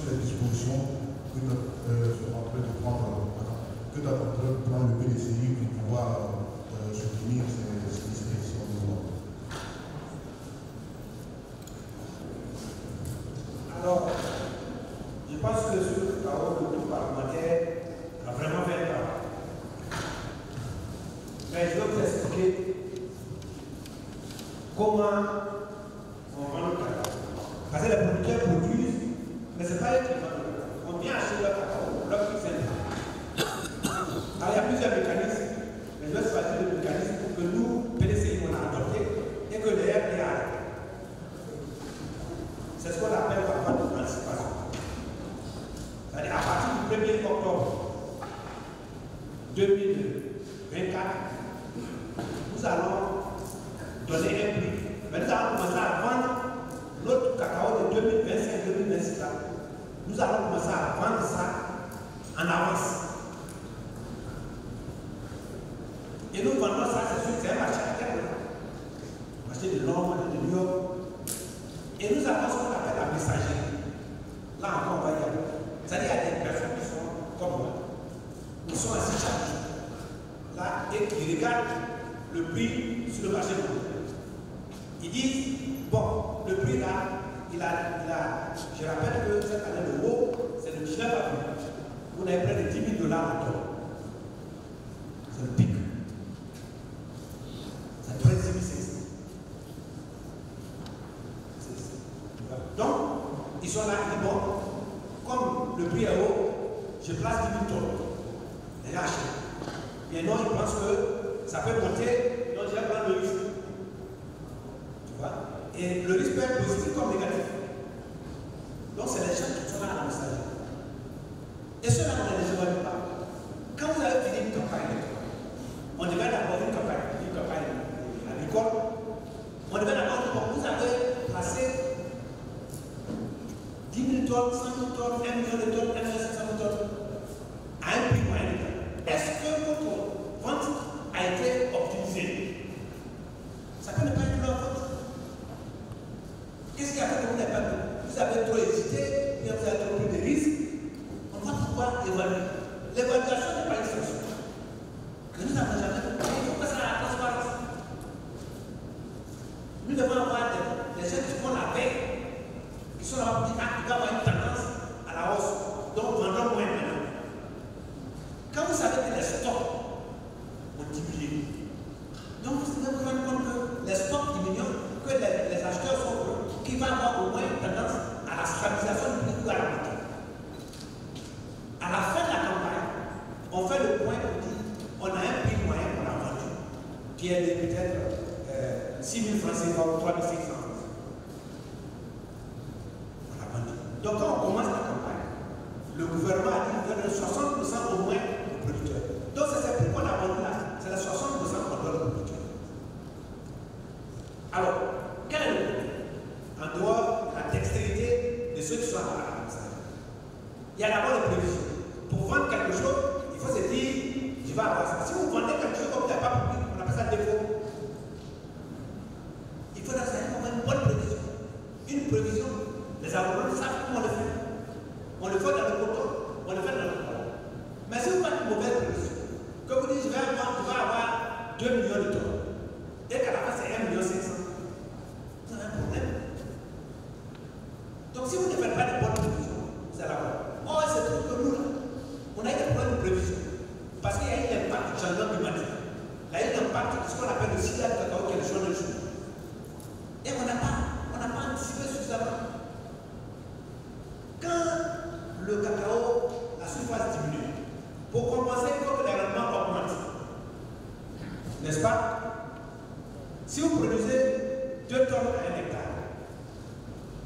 les dispositions que doit prendre le PDCI pour pouvoir soutenir ces dispositions de loi? Alors, je pense que ce travail de tout parlementaire a vraiment fait un travail. Mais je vais vous expliquer comment on vend le cacao. Parce que les producteurs produisent, mais ce n'est pas eux qui vendent le cacao. On vient acheter le cacao, leur plus simple. C'est ce qu'on appelle la vente d'anticipation. C'est-à-dire à partir du 1er octobre 2024, nous allons donner un prix. Mais nous allons commencer à vendre notre cacao de 2025-2026. Nous allons commencer à vendre ça en avance. Et nous vendons ça, c'est un marché interne. Marché de Londres, marché de New York. Et nous avons ce qu'on appelle la messagerie. Là encore, on va y aller. C'est-à-dire qu'il y a des personnes qui sont comme moi, qui sont assis chaque jour, là, et qui regardent le prix sur le marché mondial. Ils disent, bon, le prix là, je rappelle que cette année, le haut, c'est le 19 avril. Vous avez près de 10 000 $ de tonne. C'est le pic. C'est 13 600. Donc, ils sont là, ils disent, bon, comme le prix est haut, je place 10 000 tonnes. Les gars achètent. Et non, ils pensent que ça peut monter, donc je vais prendre le risque. Tu vois? Et le risque peut être positif comme négatif. Donc, c'est les gens qui sont là à la messagerie. Et ceux-là, on ne les évalue pas. Quand vous avez fini une campagne, on devait d'abord une campagne agricole. On devait d'abord dire, bon, vous avez placé 10 000 tonnes, 100 000 tonnes, 1 million de tonnes, 1 500 000 tonnes, à un prix moyen. Est-ce que votre vente a été optimisée? Ça peut ne pas être leur vente. Qu'est-ce qui a fait que vous n'avez pas vu? Vous avez trop hésité, vous avez trop pris de risques. On va pouvoir évaluer. L'évaluation n'est pas une solution. Que nous n'avons jamais fait. Il faut que ça ait la transparence. Nous devons avoir des gens qui font la veille. Ils sont là pour dire, ah, il va y avoir une tendance à la hausse. Donc, vendons moins maintenant. Quand vous savez que les stocks ont diminué, donc vous devez vous rendre compte que les stocks diminuent, que les acheteurs sont heureux, qu'il va y avoir au moins une tendance à la stabilisation du prix ou à la montée. À la fin de la campagne, on fait le point pour dire on a un prix moyen qu'on a vendu, qui est de peut-être 6 000 francs CFA ou 3 600 francs. On a vendu. Donc quand on commence la campagne, le gouvernement a dit qu'on donne 60% au moins aux producteurs. Donc c'est ce prix qu'on a vendu là, c'est les 60% qu'on donne aux producteurs. Alors, quel est le problème? En dehors de la dextérité de ceux qui sont à la messagerie, il y a d'abord les prévisions. Pour vendre quelque chose, il faut se dire, je vais avoir ça. Si vous vendez quelque chose comme vous n'avez pas compris, on appelle ça défaut. Il faut avoir une bonne prévision. Une prévision, les agronomes savent comment on le fait. On le fait dans le coton, on le fait dans le coton. Mais si vous faites une mauvaise prévision, que vous dites, je vais avoir 2 millions de tonnes, et qu'à la fin c'est 1,5 million, vous avez un problème. Donc si vous ne faites pas de bonnes prévisions, c'est la bonne. Oh, c'est tout que nous là. On a eu des problèmes de prévision. Parce qu'il y a eu l'impact du changement climatique. Il y a eu l'impact de ce qu'on appelle le sida de cacao qui est le jaune de jour. Et on n'a pas anticipé suffisamment. Quand le cacao, la surface diminue, pour compenser, il faut que les rendements augmentent. N'est-ce pas? Si vous produisez 2 tonnes à 1 hectare,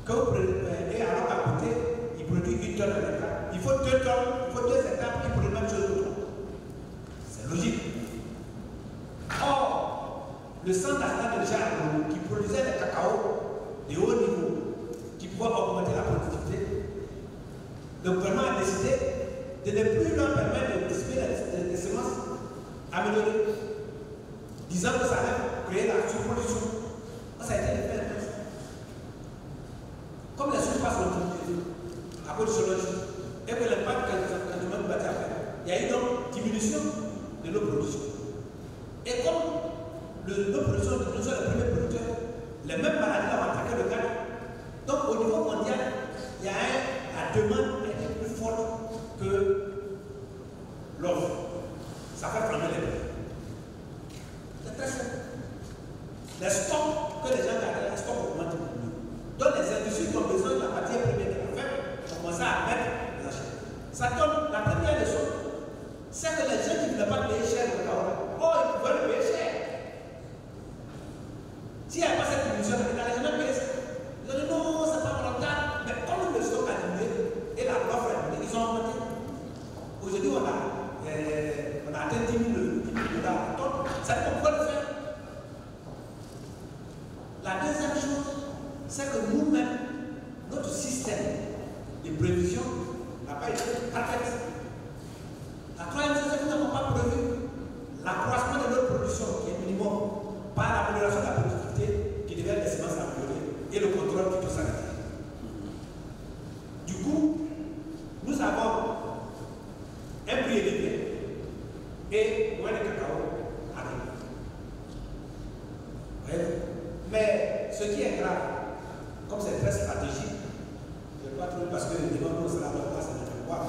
que vous produisez, et alors à côté, il produit 1 tonne à 1 hectare, il faut 2 tonnes, il faut 2 hectares qui produisent la même chose que toi. C'est logique. Or, le centre national de Jardin qui produisait le cacao de haut niveau, qui pouvait augmenter la productivité, le gouvernement a décidé de ne plus leur permettre de distribuer les semences améliorées, disant que ça allait créer la surproduction. Ça a été fait. Comme les surfaces ont diminué à cause du chômage, et que l'impact quand nous avons battu après, il y a eu donc diminution de nos productions. Et comme nos productions, nous sommes les premiers producteurs, les mêmes maladies ont attaqué le Ghana. Donc au niveau mondial, il y a la demande est plus forte que l'offre. Ça fait flamber les prix. C'est très simple. Les stocks que les gens gardent, les stocks augmentent. Donc les industries qui ont besoin de la matière première de la ferme commencent à mettre les achats. Ça donne la première leçon, c'est que les gens qui ne veulent pas payer cher le cacao, oh, ils veulent payer cher. S'il n'y a pas cette diminution, ils n'allaient jamais payer ça. notre système de prévision n'a pas été parfait. La troisième chose, c'est que nous n'avons pas prévu l'accroissement de notre production, qui est minimum, par l'amélioration de la productivité qui devait être des semences améliorées et le contrôle qui peut s'arrêter. Du coup, nous avons un prix élevé et moins de cacao arrive. Mais ce qui est grave, comme c'est très stratégique, je ne vais pas trop parce que devant nous, cela va passer dans le pouvoir.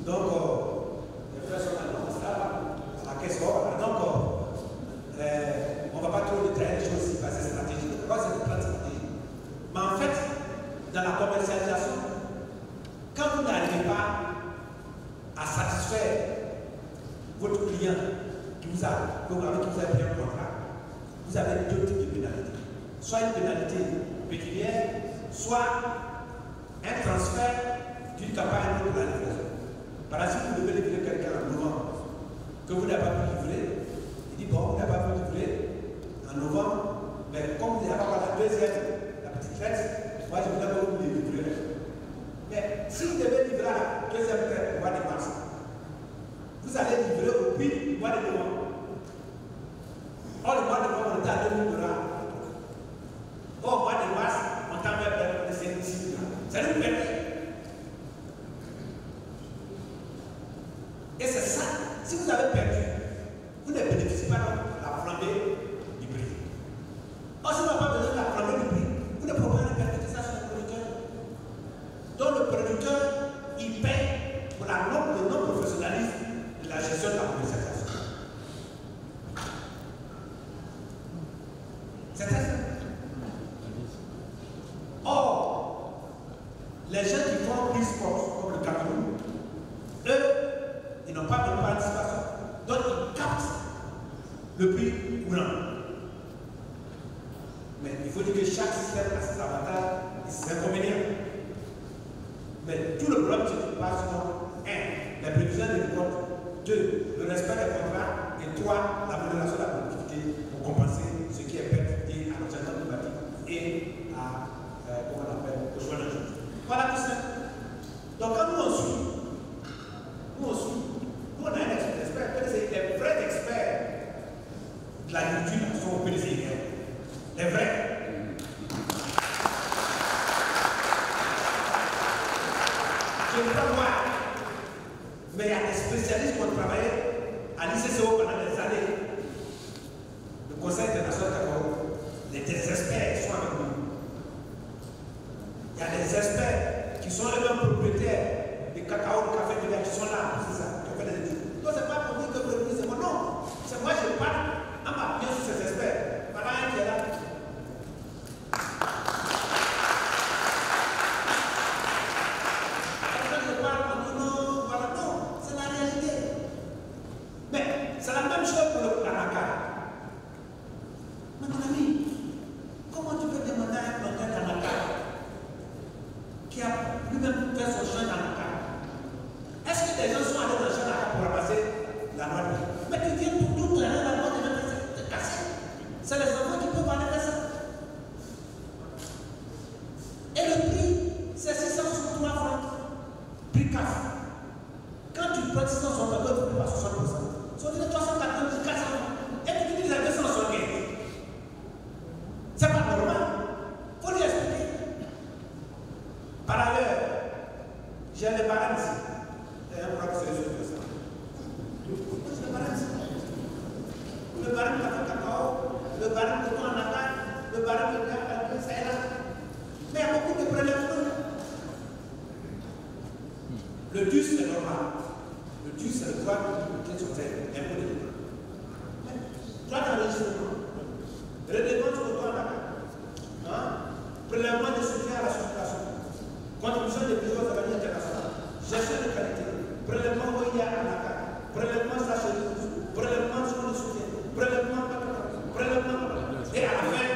Donc, les frères sont là, non, ça va, la caisse hors, donc, on ne va pas trop détailler les choses ici parce que c'est stratégique. Pourquoi c'est une plante stratégique? Mais en fait, dans la commercialisation, quand vous n'arrivez pas à satisfaire votre client qui vous a pris un contrat, vous avez deux types de pénalités. Soit une pénalité pécuniaire, soit un transfert d'une campagne à une autre de la livraison. Par exemple, vous devez livrer quelqu'un en novembre que vous n'avez pas pu livrer. Il dit, bon, vous n'avez pas pu livrer en novembre, mais comme vous n'avez pas la deuxième, la petite traite, moi je voudrais que vous me livrez. Mais si vous devez livrer la deuxième traite au mois de mars, vous allez livrer au prix du mois de novembre. Or, le mois de novembre, on était à 2 000 $. Or, au mois de mars, on t'a même de 5 000 $. Ça nous permet. Et c'est ça. Si vous avez perdu, vous ne bénéficiez pas de la flambée du prix. Or, si vous n'avez pas besoin de la flambée du prix, vous ne pouvez pas répercuter ça sur le producteur. Donc, le producteur, il paye pour le non-professionnalisme de la gestion de la commercialisation. C'est très simple. Or, les gens qui font plus sport, comme le Cameroun, eux, ils n'ont pas de participation. Donc, ils captent le prix courant. Mais il faut dire que chaque système a ses avantages et ses inconvénients. Mais tout le problème se passe sur 1. La prévision des récoltes, 2. Le respect des contrats et 3. L'amélioration de la productivité pour compenser ce qui est perdu à l'observation climatique et à, comment on appelle, au choix d'un jour. Voilà tout ça. Donc quand nous on suit, nous on a un expert, c'est les vrais experts de l'agriculture qui sont au PDC. Les vrais. Je ne peux pas voir. Mais il y a des spécialistes qui ont travaillé à l'ICCO pendant des années. Le Conseil international cacao, des experts sont avec nous. Il y a des experts qui sont les mêmes propriétaires des cacao, de café de verre qui sont là, c'est ça, qui ont fait des études. Donc c'est pas pour dire que vous c'est moi, non. C'est moi je parle en m'appuyant sur ces experts. Voilà un qui est là. C'est la même chose pour le Kanaka. Mais mon ami, comment tu peux demander à un planteur Kanaka qui a lui-même fait son champ Kanaka? Est-ce que des gens sont allés dans le champ Kanaka pour ramasser la noix de riz? Mais tu viens pour tout traîner la noix de riz de casser. C'est les enfants qui peuvent aller faire ça. Et le prix, c'est 663 francs. Prix CAF. Quand tu prends 663 francs, tu ne peux pas 60%. Sur les 390, 400 et puis tu dis à 275. C'est pas normal. Il faut lui expliquer. Par ailleurs, j'ai les barèmes ici. Il y a un professeur de ça. Le barème ici. Le barème de cacao, le barème de coton en attaque, le barème de cacao, ça est là. Mais il y a beaucoup de prélèvements. Le DUS, c'est normal. Le DUS, c'est le droit de sur terre, un peu de droit. Droit d'enregistrement, redevance du coton en attaque, prélèvement de soutien à la circulation, contribution des plusieurs organismes internationaux, gestion de qualité, prélèvement OIA en attaque, prélèvement sachet, prélèvement sur le soutien, prélèvement, et à la fin,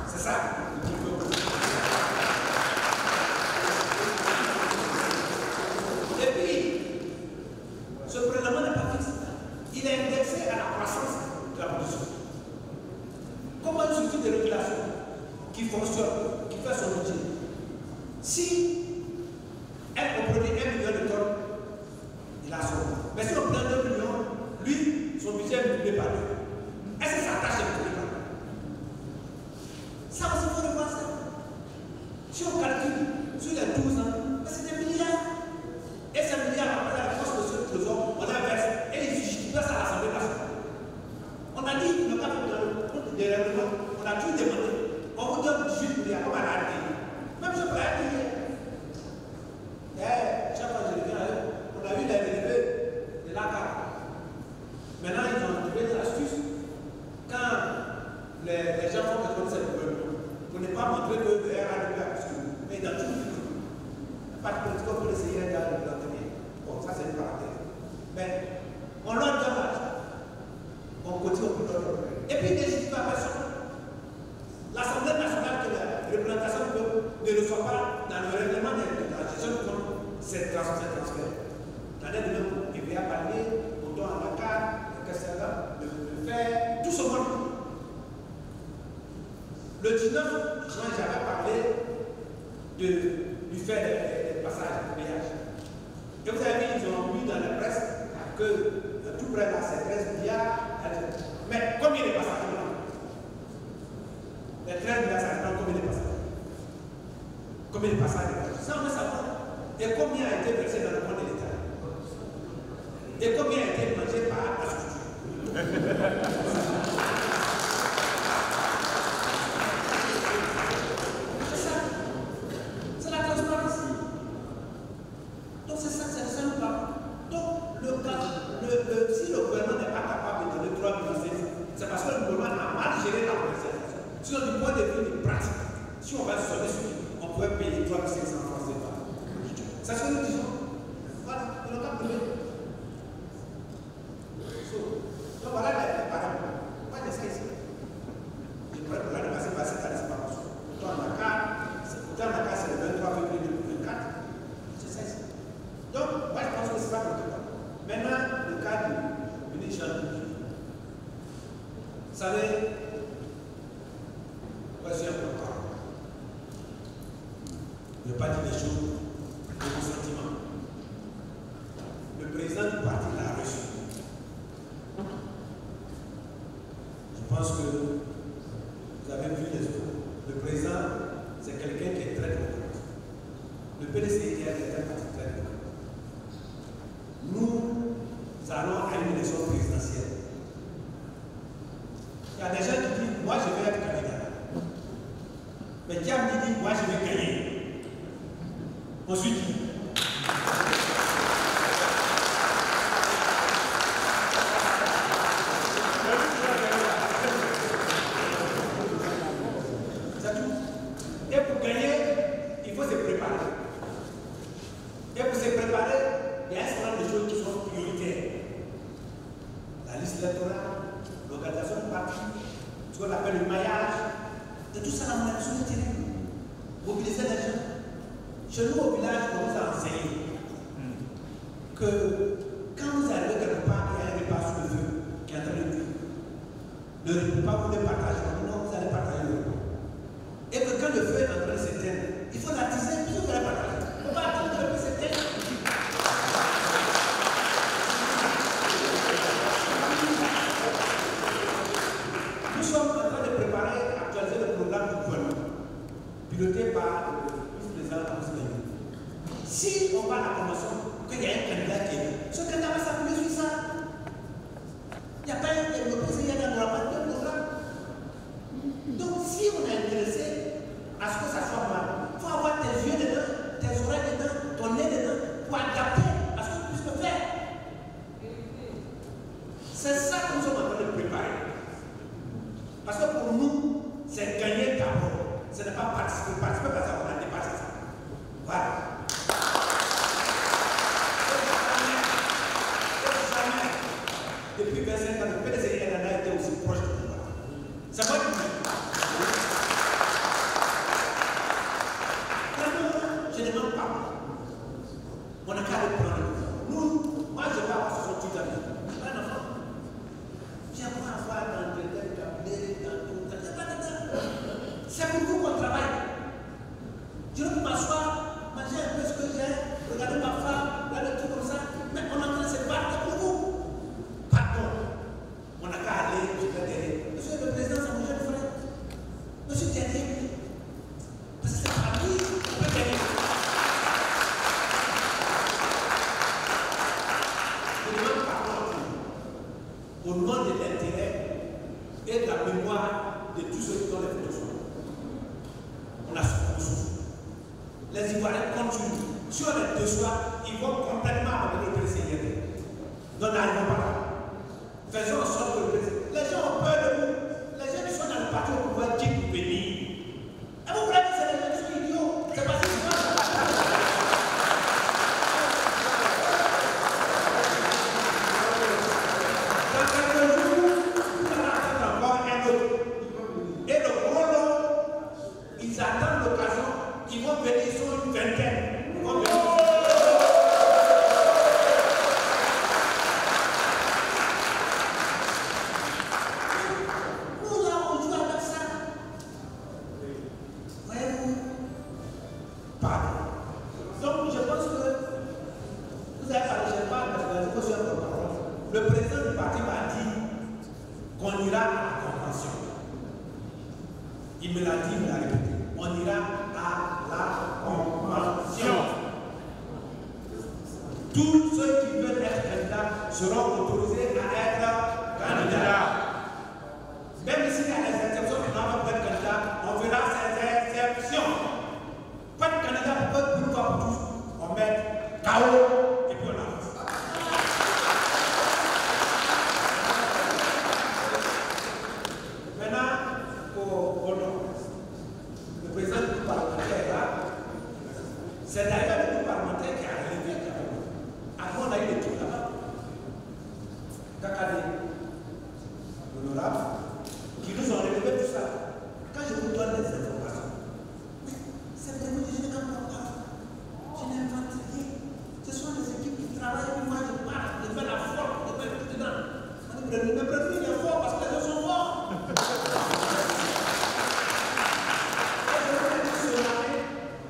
c'est ça. Et puis, ce prélèvement n'est pas fixe. Il parti politique, on peut essayer d'aller dans le bien. Bon, ça c'est une parenthèse. Mais on leur demande, on continue, on peut leur donner. Et puis, il n'hésite pas à personne. L'Assemblée nationale, que la représentation ne reçoit pas dans le règlement de la gestion du compte, c'est transfert. C'est-à-dire que il vient parler, on donne à la carte, le faire, tout ce monde. Le 19 juin, j'avais parlé du fait des passages de péage. Et vous avez vu, ils ont mis dans la presse que tout près là, c'est 13 milliards. Mais combien de passages là? Les 13 milliards, ça dépend combien de passages. Combien de passages? Ça, on veut savoir. Et combien a été versé dans le compte de l'État? Et combien a été mangé par la structure? Si le gouvernement n'est pas capable de donner 3 millions, c'est parce que le gouvernement a mal géré la commercialisation. Sinon, du point de vue pratique, si on va se sauver sur on pourrait payer 3 500 francs CFA. C'est ce que nous disons. Voilà, il n'a pas payé. Donc voilà les paramètres. Pas d'esquisse. Je pourrais pour l'année passée passer à l'expansion. Pourtant, en Dakar, c'est le 23 février 2024. C'est ça ici. Donc, moi je pense que c'est pas le cas. Maintenant, le cas du ministre Jean-Louis. Vous savez, voici un peu pas. Je ne vais pas dire les choses de mon sentiment. Le président du parti l'a reçu. Je pense que vous avez vu les autres. Le président, c'est quelqu'un qui est très démocrate. Le PDC est un parti très démocrate. Nous allons à une élection présidentielle. Il y a des gens qui disent, moi je vais être candidat. Mais qui a dit, moi je vais gagner. Ensuite, c'est tout. Et pour gagner, il faut se préparer. Et pour se préparer, il y a un certain nombre de choses qui sont prioritaires. La liste électorale, l'organisation du parti, ce qu'on appelle le maillage, et tout ça, la mobilisation est terrible. Mobiliser les gens. Chez nous, au village, on nous a enseigné que quand vous arrivez quelque part, il y a un repas sous le feu qui est en train de cuire. Le repas, vous le partagez, non, vous allez partager le repas. Et que quand le feu est en train de s'éteindre, il faut l'attiser, puis vous allez partager. On va attendre que le feu s'éteigne. Nous sommes en train de préparer, actualiser le programme du gouvernement, piloté par le vice-président Amoussé. Si on va à la convention, qu'il y a un candidat qui est là, ce candidat va s'appuyer sur ça. Il n'y a pas le président qui n'aura pas de programme. Donc, si on est intéressé à ce que ça soit mal, il faut avoir tes yeux dedans, tes oreilles dedans, ton nez dedans, pour adapter à ce que tu puisses le faire. C'est ça que nous sommes en train de préparer. Parce que pour nous, c'est gagner d'abord. Ce n'est pas participer. Participer parce qu'on a dépassé ça. Voilà. Depuis 25 ans, le PDC a été aussi proche du pouvoir. C'est moi qui dis. Je ne demande pas. On n'a qu'à le prendre. Nous, moi je vais avoir 68 ans. Je suis pas un enfant. J'aimerais avoir dans le cabinet, dans tout. C'est pour vous qu'on travaille. Je ne peux pas m'asseoir, manger un peu ce que j'ai, regarder ma femme, regarder tout comme ça. Mais on est en train de se battre pour vous. Pardon. On n'a qu'à aller, je vais derrière. Monsieur le président, c'est mon jeune frère. Monsieur derrière. Parce que c'est pas lui qui peut gagner. Je demande pardon au nom de l'intérêt et de la mémoire de tous ceux qui ont les photos. On a souffert. Les Ivoiriens continuent. Si on les déçoit, ils vont complètement abandonner le PDC. Donc n'arrivons pas là. Faisons en sorte que le PDC. Les gens ont peur de nous. Les gens qui sont dans le parti au pouvoir disent pour venir. Et vous voulez que c'est les gens qui sont idiots. C'est parce qu'ils sont dans le parti. tous ceux qui veulent être candidats seront autorisés à être candidats. Même s'il y a des exceptions qui n'ont pas de candidat, on verra ces exceptions. Pas de candidat pour une fois pour tous. On met KO et puis on avance. Maintenant, au nom, le président du groupe parlementaire est là. C'est d'ailleurs le groupe parlementaire qui a relevé KO. Avant, on a eu le truc là-bas. Kakadé, l'honorable, qui nous ont relevé tout ça. Quand je vous donne des informations, c'est des mots que je n'invente pas. Je n'invente rien. Ce sont des équipes qui travaillent, puis moi je parle, je fais la force, je fais tout dedans. Mais préférez les forts parce que les autres sont forts.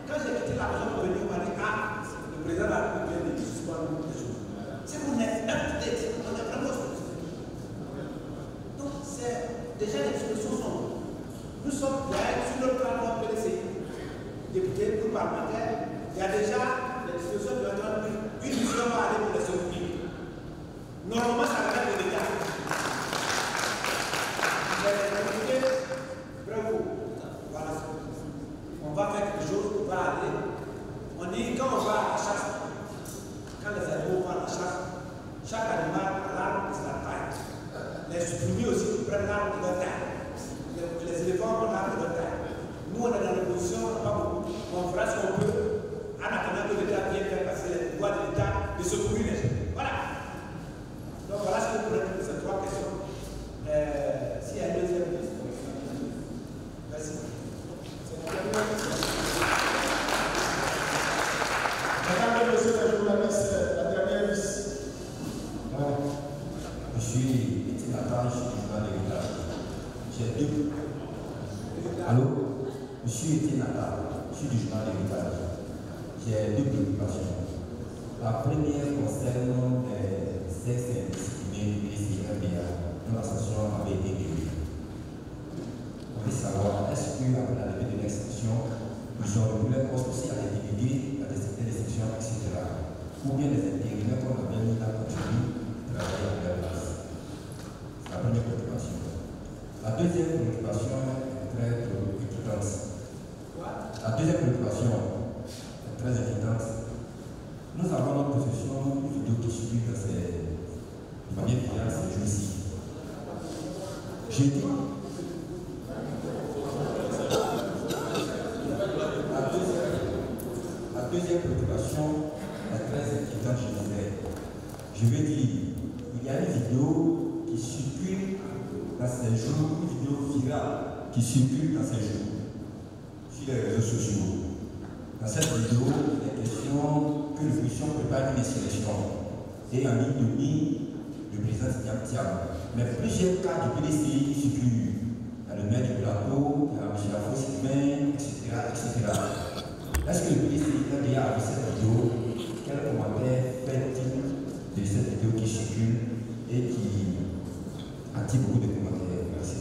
Quand j'ai quitté la maison pour venir, on m'a dit, ah, le président de la République vient de suspendre beaucoup de choses. C'est qu'on est up-to-date, on est vraiment sur. Donc, déjà les discussions sont. Nous sommes là sur le plan de PDC, député, groupe parlementaire. Il y a déjà les discussions de l'autre. Une mission va aller pour les secours. Normalement, ça va être l'État. Les députés, bravo. Voilà. On va faire quelque chose, on va aller. On dit quand on va à la chasse, quand les animaux vont à la chasse, chaque animal a l'arme de sa taille. Les supprimer aussi prennent l'arme de leur taille. Les éléphants ont l'arme de leur taille. Nous, on est dans l'opposition, on n'a pas beaucoup. On fera ce qu'on peut en attendant que l'État vienne faire passer les pouvoirs de l'État de secourir les gens. Voilà. Donc voilà ce que vous pouvez dire pour ces trois questions. S'il y a une deuxième question. Merci. C'est la première question. Mesdames et messieurs les journalistes, la dernière liste. Je suis Étienne Attal, je suis du journal de l'État. J'ai deux. Allô? Je suis Étienne Attal, je suis du journal de l'État. J'ai deux préoccupations. La première concerne les ex-indisciplinés du PCRDA dont la sanction avait été réduite. On veut savoir, est-ce qu'après la levée de l'exception, ils ont revu leur poste aussi à les délégués, à des sections, etc. Ou bien les intérimaires qu'on avait mis à continuer de travailler à leur place. C'est la première préoccupation. La deuxième préoccupation est très inquiétante. La deuxième préoccupation est très inquiétante. Nous avons en possession une vidéo qui suit de manière virale ces jours-ci. J'ai dit la deuxième préoccupation est très inquiétante, je disais. Je veux dire, il y a une vidéo qui circule dans ces jours, une vidéo virale qui circule dans ces jours sur les réseaux sociaux. Dans cette vidéo, il est question que l'opposition prépare une insurrection et en ligne de mire le président Tiam. Mais plusieurs cas de PDCI qui circulent. Il y a le maire du plateau, il y a M. Lafos-Sylvain, etc. Est-ce que le PDCI a déjà vu cette vidéo? Quel commentaire fait-il de cette vidéo qui circule et qui attire beaucoup de commentaires? Merci.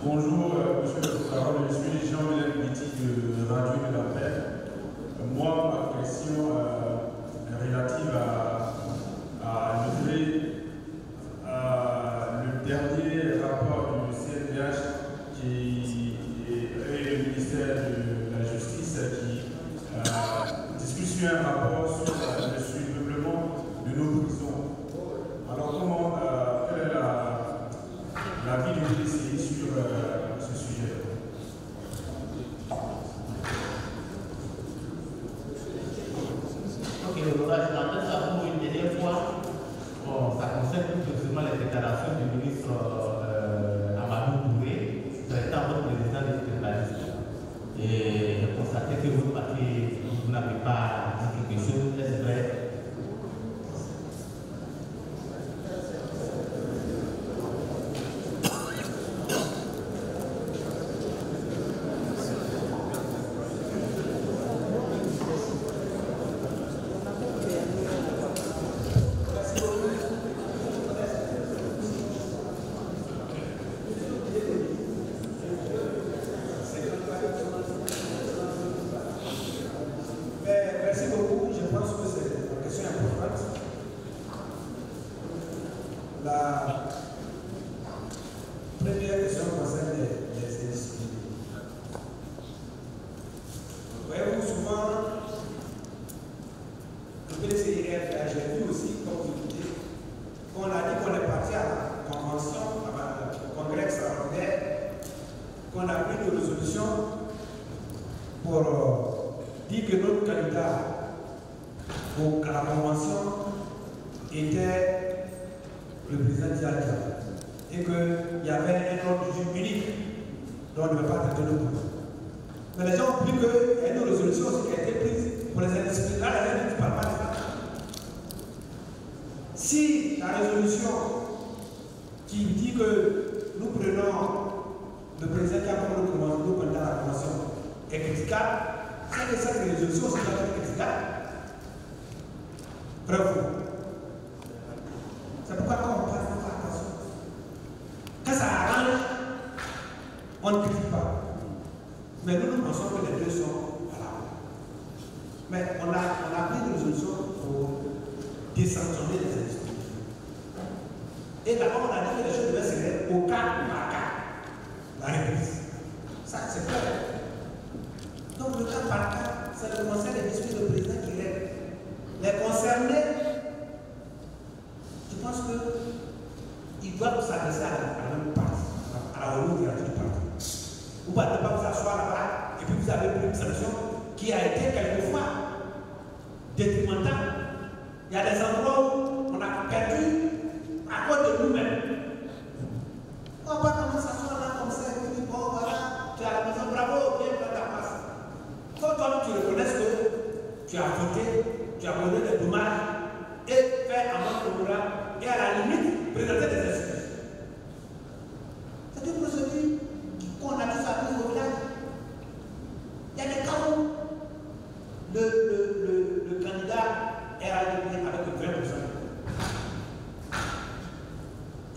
Bonjour, monsieur le porte-parole, je suis Jean-Michel Petit de Radio de la Paix. Moi, ma question est relative à lever le dernier rapport du CNDH et le ministère de la Justice qui discute un rapport sur le surpeuplement de nos prisons. Alors, quelle est l'avis du PDCI sur ce sujet? Ok, je rappelle ça pour une dernière fois. Bon, ça concerne plus précisément les déclarations du ministre pour dire que notre candidat à la convention était le président Diadia et qu'il y avait un ordre du jour unique dont on ne devait pas traiter le pouvoir. Mais les gens ont oublié qu'il y a une résolution aussi qui a été prise pour les indisciplines. Là, les indisciplines ne parlent pas de ça. Si la résolution qui dit que nous prenons le président qui a comme le candidat à la convention est critiquable, c'est que cette résolution aussi doit être critiquable. Bravo. C'est pourquoi quand on parle, il faut faire attention. Quand ça arrange, on ne critique pas. Mais nous pensons que les deux sont valables. Mais on a pris une résolution pour désanctionner les industries. Et d'abord, on a dit que les choses devaient se régler au cas par cas. La reprise. Ça, c'est clair. Donc, le cas par cas, c'est le conseil des ministres du président qui règle. Les concernés, je pense qu'ils doivent s'adresser à la même partie, à la haute hiérarchie du parti. Vous ne pouvez pas vous asseoir là-bas et puis vous avez pris une sanction qui a été quelquefois détrimentale. Il y a des endroits où on a perdu à cause de nous-mêmes. On ne va pas commencer à s'asseoir là comme ça et puis bon voilà, tu es à la maison, bravo, viens prendre ta place. Il faut toi tu reconnaisses que tu as voté, tu as donné des dommages et fait un manque de moral et à la limite présenter des excuses. C'est une procédure qu'on a tous appris au village. Il y a des cas où le candidat est arrivé avec 20%.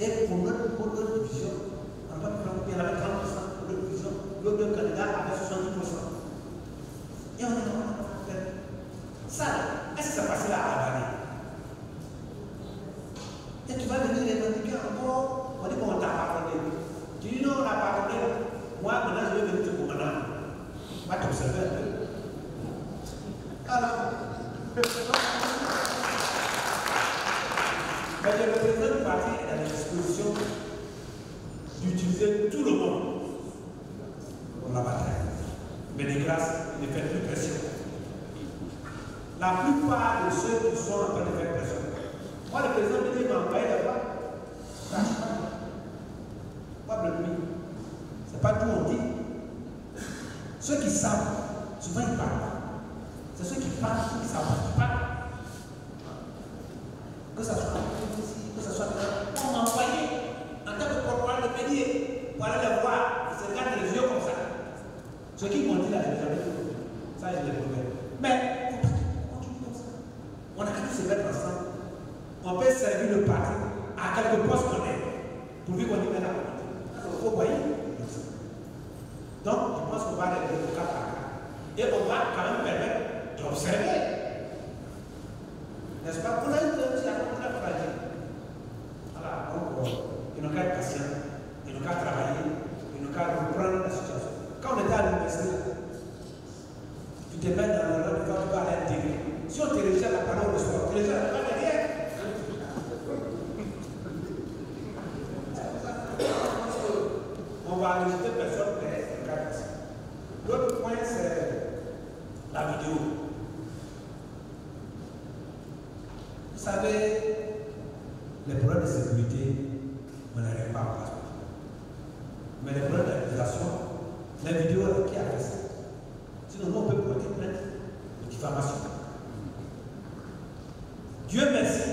Et pour notre vision, on va prendre qu'il y avait 30% pour notre vision, l'autre candidat avait 70%. Et on est en fait. Ça, est-ce que c'est facile à avaler? Et tu vas venir revendiquer encore, on dit qu'on t'a pardonné. Tu dis non, on n'a pas pardonné. Moi, maintenant, je vais venir te commander. Va t'observer un peu. Alors, mais le président du parti est à la disposition d'utiliser tout le monde pour la bataille. Mais de grâce, ne faites plus pression. La plupart de ceux qui sont en train de faire pression, moi, le président me dit m'a envoyé là-bas. Pas de lui. C'est pas tout on dit. Ceux qui savent, souvent ils parlent. C'est ceux qui parlent qui savent, qui parlent. Que ça soit ici, que ça soit là. On m'a envoyé en tant que porte-parole de médier pour aller les voir. Ils se regardent les yeux comme ça. Ceux qui m'ont dit là, je les avais dit. Ça, je les promets. Mais, on continue comme ça. On a qu'à tous se mettre ensemble. On peut servir le parti à quelque poste qu'on est. Pourvu qu'on y mette la volonté. Il faut voyer. Donc, je pense qu'on va régler le cas par cas. Et on va quand même permettre d'observer. N'est-ce pas? On a eu un petit accompagnement fragile. Voilà, donc, il n'a qu'à être patient, il n'a qu'à travailler, il n'a qu'à reprendre la situation. Quand on était à l'université, tu te mets dans le rang de quand tu vas aller intégrer. Si on te rejette la parole de soi, tu te rejette la parole derrière. On va rejeter personne, mais c'est le cas de ça. L'autre point, c'est la vidéo. Vous savez, les problèmes de sécurité, on les règle pas en place. Mais les problèmes d'accusation, la vidéo, qui a fait ça? Sinon, nous, on peut porter plainte de diffamation. Dieu merci,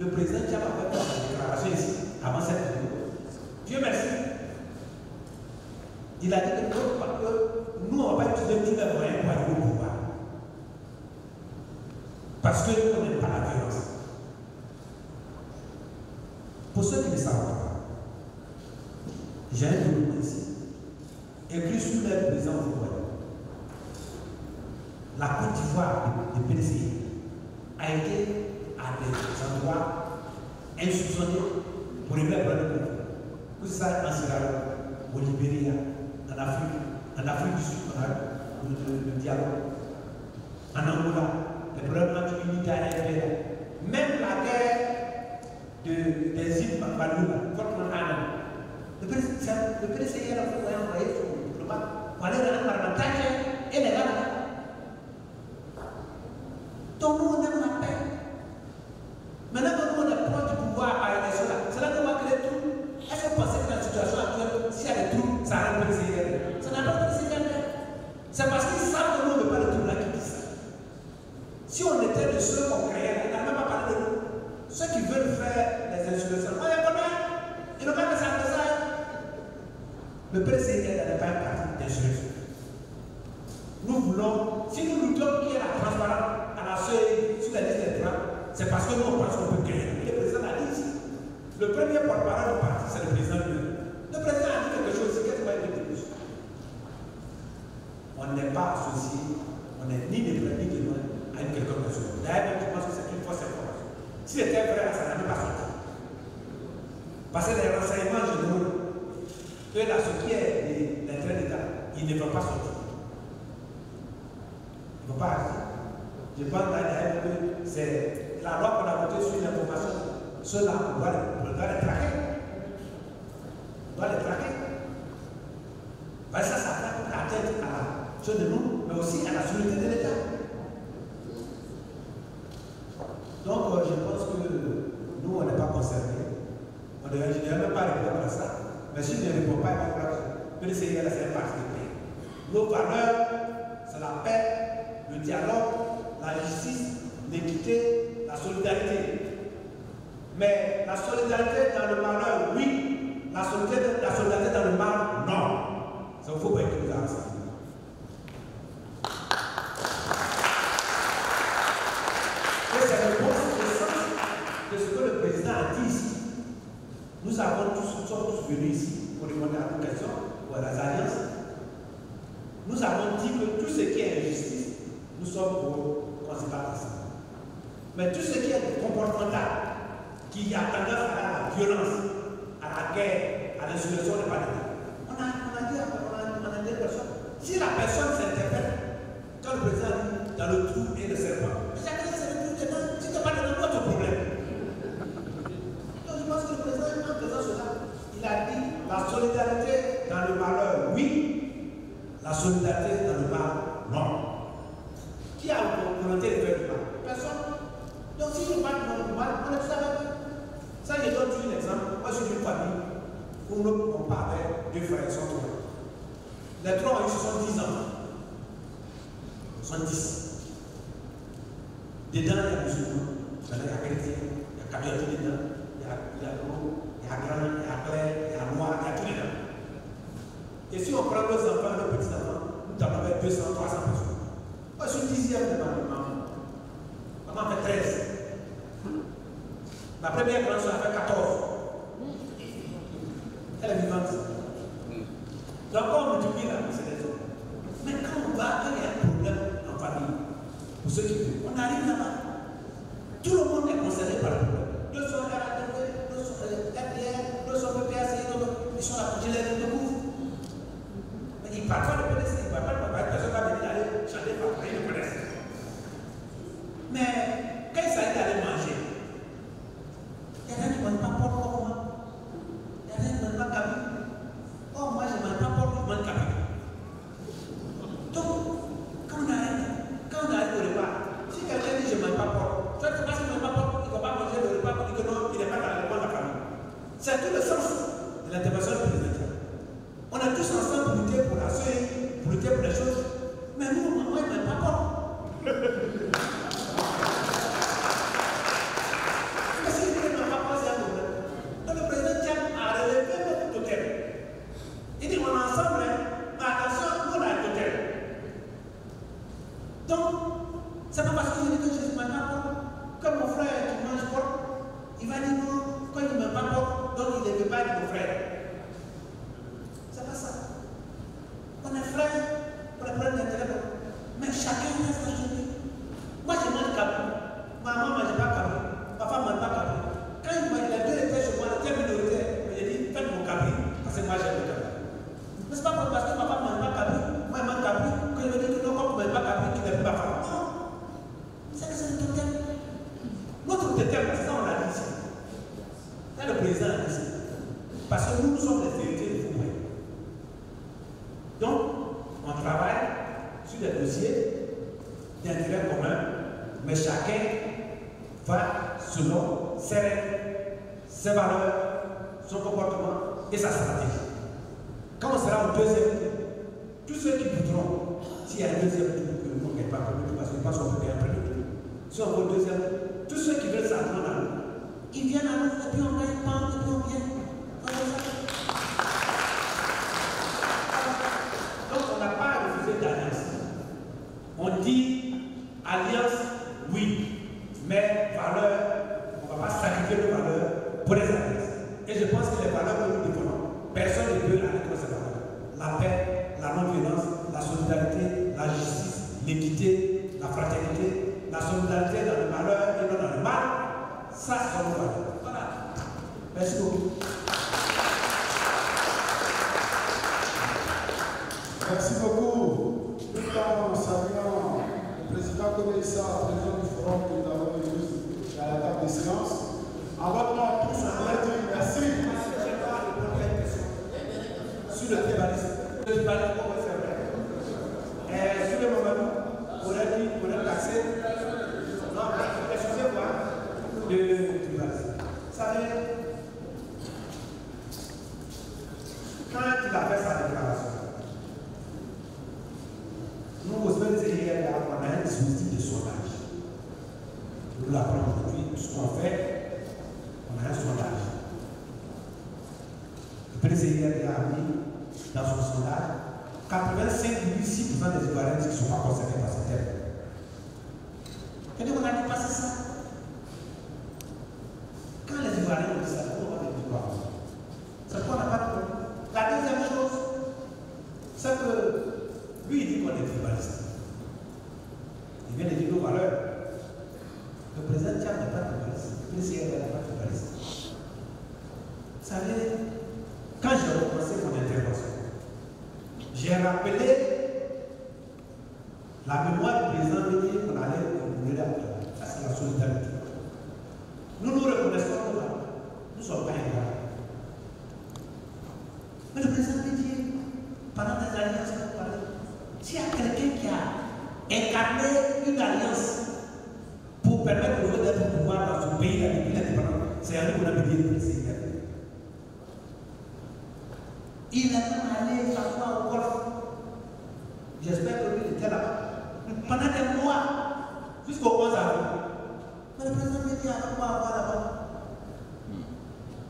le président qui a fait la déclaration ici, avant cette vidéo. Dieu merci. Il a dit que nous, on ne va pas utiliser tous les moyens pour arriver au pouvoir. Parce qu'on n'aime pas la violence. Pour ceux qui ne savent pas, j'ai un document ici, écrit sous le président du Rwanda. La Côte d'Ivoire de PDCI a été à des endroits insoupçonnés pour régler le problème de conflit. Que ce soit en Sierra Leone, au Libéria, en Afrique du Sud, on a le dialogue, en Angola, les problèmes entre l'unitaire et l'IPR, même la guerre des îles Bandoula contre l'Anna. Le PDCI a envoyé son diplomate pour aller dans le parlementaire et les Le PDCI n'est pas un parti d'insurrection. Nous voulons, si nous luttons qu'il y ait la transparence à la seuil sur la liste électorale, c'est parce que nous on pense qu'on peut gagner. Le président l'a dit ici. Le premier porte-parole du parti, c'est le président lui-même. Le président a dit quelque chose ici, qu'est-ce qu'il va dire de plus? On n'est pas associé, on n'est ni de près ni de loin à une quelconque personne. D'ailleurs, je pense que c'est une fausse information. Si c'était vrai, ça n'avait pas sorti. Parce que les renseignements généraux, que là, ce qui est l'intérêt d'État, ils ne vont pas sortir. Ils ne vont pas agir. Je pense d'ailleurs que c'est la loi qu'on a votée sur l'information. Ceux-là, on doit les traquer. On doit les traquer. Parce que ça attaque la tête à la chose de nous, mais aussi à la sécurité de l'État. Donc, je pense que nous, on n'est pas concernés. Je n'ai même pas répondre à ça. Mais si je ne réponds pas, il va essayer de faire partie du pays. Nos valeurs, c'est la paix, le dialogue, la justice, l'équité, la solidarité. Mais la solidarité dans le malheur, oui. La solidarité dans le mal, non. Ça ne faut pas écouter ça. Et c'est le bon sens de ce que le président a dit ici. Nous sommes tous venus ici pour répondre à vos questions ou à las alliances. Nous avons dit que tout ce qui est injustice, nous sommes pour qu'on se batte ensemble. Mais tout ce qui est comportemental, qui a tendance à la violence, à la guerre, à l'insurrection, n'est pas d'accord. On a dit personne. Si la personne s'interpelle, quand le président dit dans le trou et le serpent, mais chacun c'est le trou dedans, si tu n'as pas dedans, votre problème. Donc je pense que le président, en faisant cela, il a dit la solidarité dans le malheur, oui. La solidarité dans le mal, non. Qui a volonté de faire du mal? Personne. Donc si je parle du mal, on est tous avec eux. Ça, je donne toujours un exemple. Moi, je suis d'une famille où on part avec deux frères et son trois. Les trois ont eu 70 ans. 70. Dedans, il y a musulmans, il y a chrétiens, il y a catholiques dedans, il y a gros, il y a grand, il y a clair, il y a noir, il y a tout dedans. Et si on prend nos enfants, nos petits-enfants, nous avons avec 200, 300 personnes. Moi, je suis 10e de ma maman. Maman fait 13. Ma première grande soeur a fait 14. Elle est vivante. Donc, on multiplie la c'est des hommes. Mais quand on va, quand il y a un problème en famille, pour ceux qui veulent, on arrive là-bas. Tout le monde est concerné par le problème. Deux sont RATP, deux sont RDR, deux sont PPAC, ils sont là, je les découvre. Mais ils ne parlent pas de PDC, ils ne parlent pas de PPAC, personne va venir aller chanter par ils le connaissent. Mais quand il s'agit d'aller manger, il y a rien qui ne mange pas porc comme moi. Il y a rien qui ne mange pas cabine. Oh, moi je ne mange pas porc, je mange cabine. Donc, quand on arrive au repas, si quelqu'un dit je ne mange pas porc, toi tu penses qu'il ne mange pas porc, il ne va pas manger le repas pour dire que non, il n'est pas dans le repas de la famille. C'est tout le sens de l'intervention présidentielle. On est tous ensemble pour lutter pour la sœur, pour lutter pour les choses. Mais nous, moi, il ne mange pas porc. Il dit on est ensemble, mais attention, nous on a un totem. Donc, c'est pas parce que je dis que je ne mange pas porc, comme mon frère qui mange porc, il va dire non, quand il ne mange pas porc, donc il ne veut pas être mon frère. C'est pas ça. On est frères, on est frères d'intérêt, mais chacun a sa journée. Moi je mange cabri, maman ne mange pas cabri, ma femme ne mange pas cabri. Quand il mange les deux étaient chez moi, les deux minoritaires, je dis faites mon cabri, parce que moi j'aime le cabri. Mais ce n'est pas parce que ma femme ne mange pas cabri, moi je mange cabri, que je me dis que non, comme tu ne manges pas cabri, tu n'es plus ma femme. Non, c'est le totem. Notre totem, c'est ça on l'a dit ici. C'est le président a dit ici. Parce que nous sommes les vérités de vous. Donc, on travaille sur des dossiers d'intérêt commun, mais chacun va selon ses règles, ses valeurs, son comportement et sa stratégie. Quand on sera au deuxième tour, tous ceux qui voudront, s'il y a un deuxième tour, que le monde n'est pas premier, parce que pense qu'on peut gagner après le tour. Si on va au deuxième tour, tous ceux qui veulent s'attendre à nous, ils viennent à nous, et puis on gagne pas, et puis on vient. Merci beaucoup. Tout en saluant le président Kodeissa, président du forum que nous avons eu à la table de séance. En votre nom, tous, on va dire merci. Sur le tribalisme. Le tribalisme, on va faire. Sur le moment, on a dit, on a taxé. Non, excusez-moi, le tribalisme. Vous savez, quand il a fait sa déclaration, nous, aux semaines hier, on a un dispositif de sondage. Nous l'apprenons aujourd'hui, tout ce qu'on fait, on a un sondage. Le président a mis dans son sondage 85,6% des Ivoiriens qui ne sont pas concernés par ce thème. Et on a dépassé ça. Quand les Ivoiriens ont dit ça, on va dire quoi? C'est pourquoi on n'a pas de problème. La deuxième chose, c'est que lui, il dit qu'on est tribaliste. Il vient de dire nos valeurs. Le président Tchad n'est pas tribaliste. Le président n'est pas tribaliste. Vous savez, quand j'ai recommencé mon intervention, j'ai rappelé la mémoire du président Médier qu'on allait brûler à terre. Ça, c'est la solidarité. Nous nous reconnaissons nous, nous ne sommes pas égaux. Mais le président Médier, pendant des alliances, s'il y a quelqu'un qui a incarné une alliance pour permettre aux autres d'être au pouvoir dans son pays, depuis l'indépendance, c'est Henri Konan Bédié, le président. Il a même allé s'asseoir au golf. J'espère que lui était là-bas. Pendant des mois, jusqu'au 11 avril. Mais le président Médié a quoi avoir là-bas?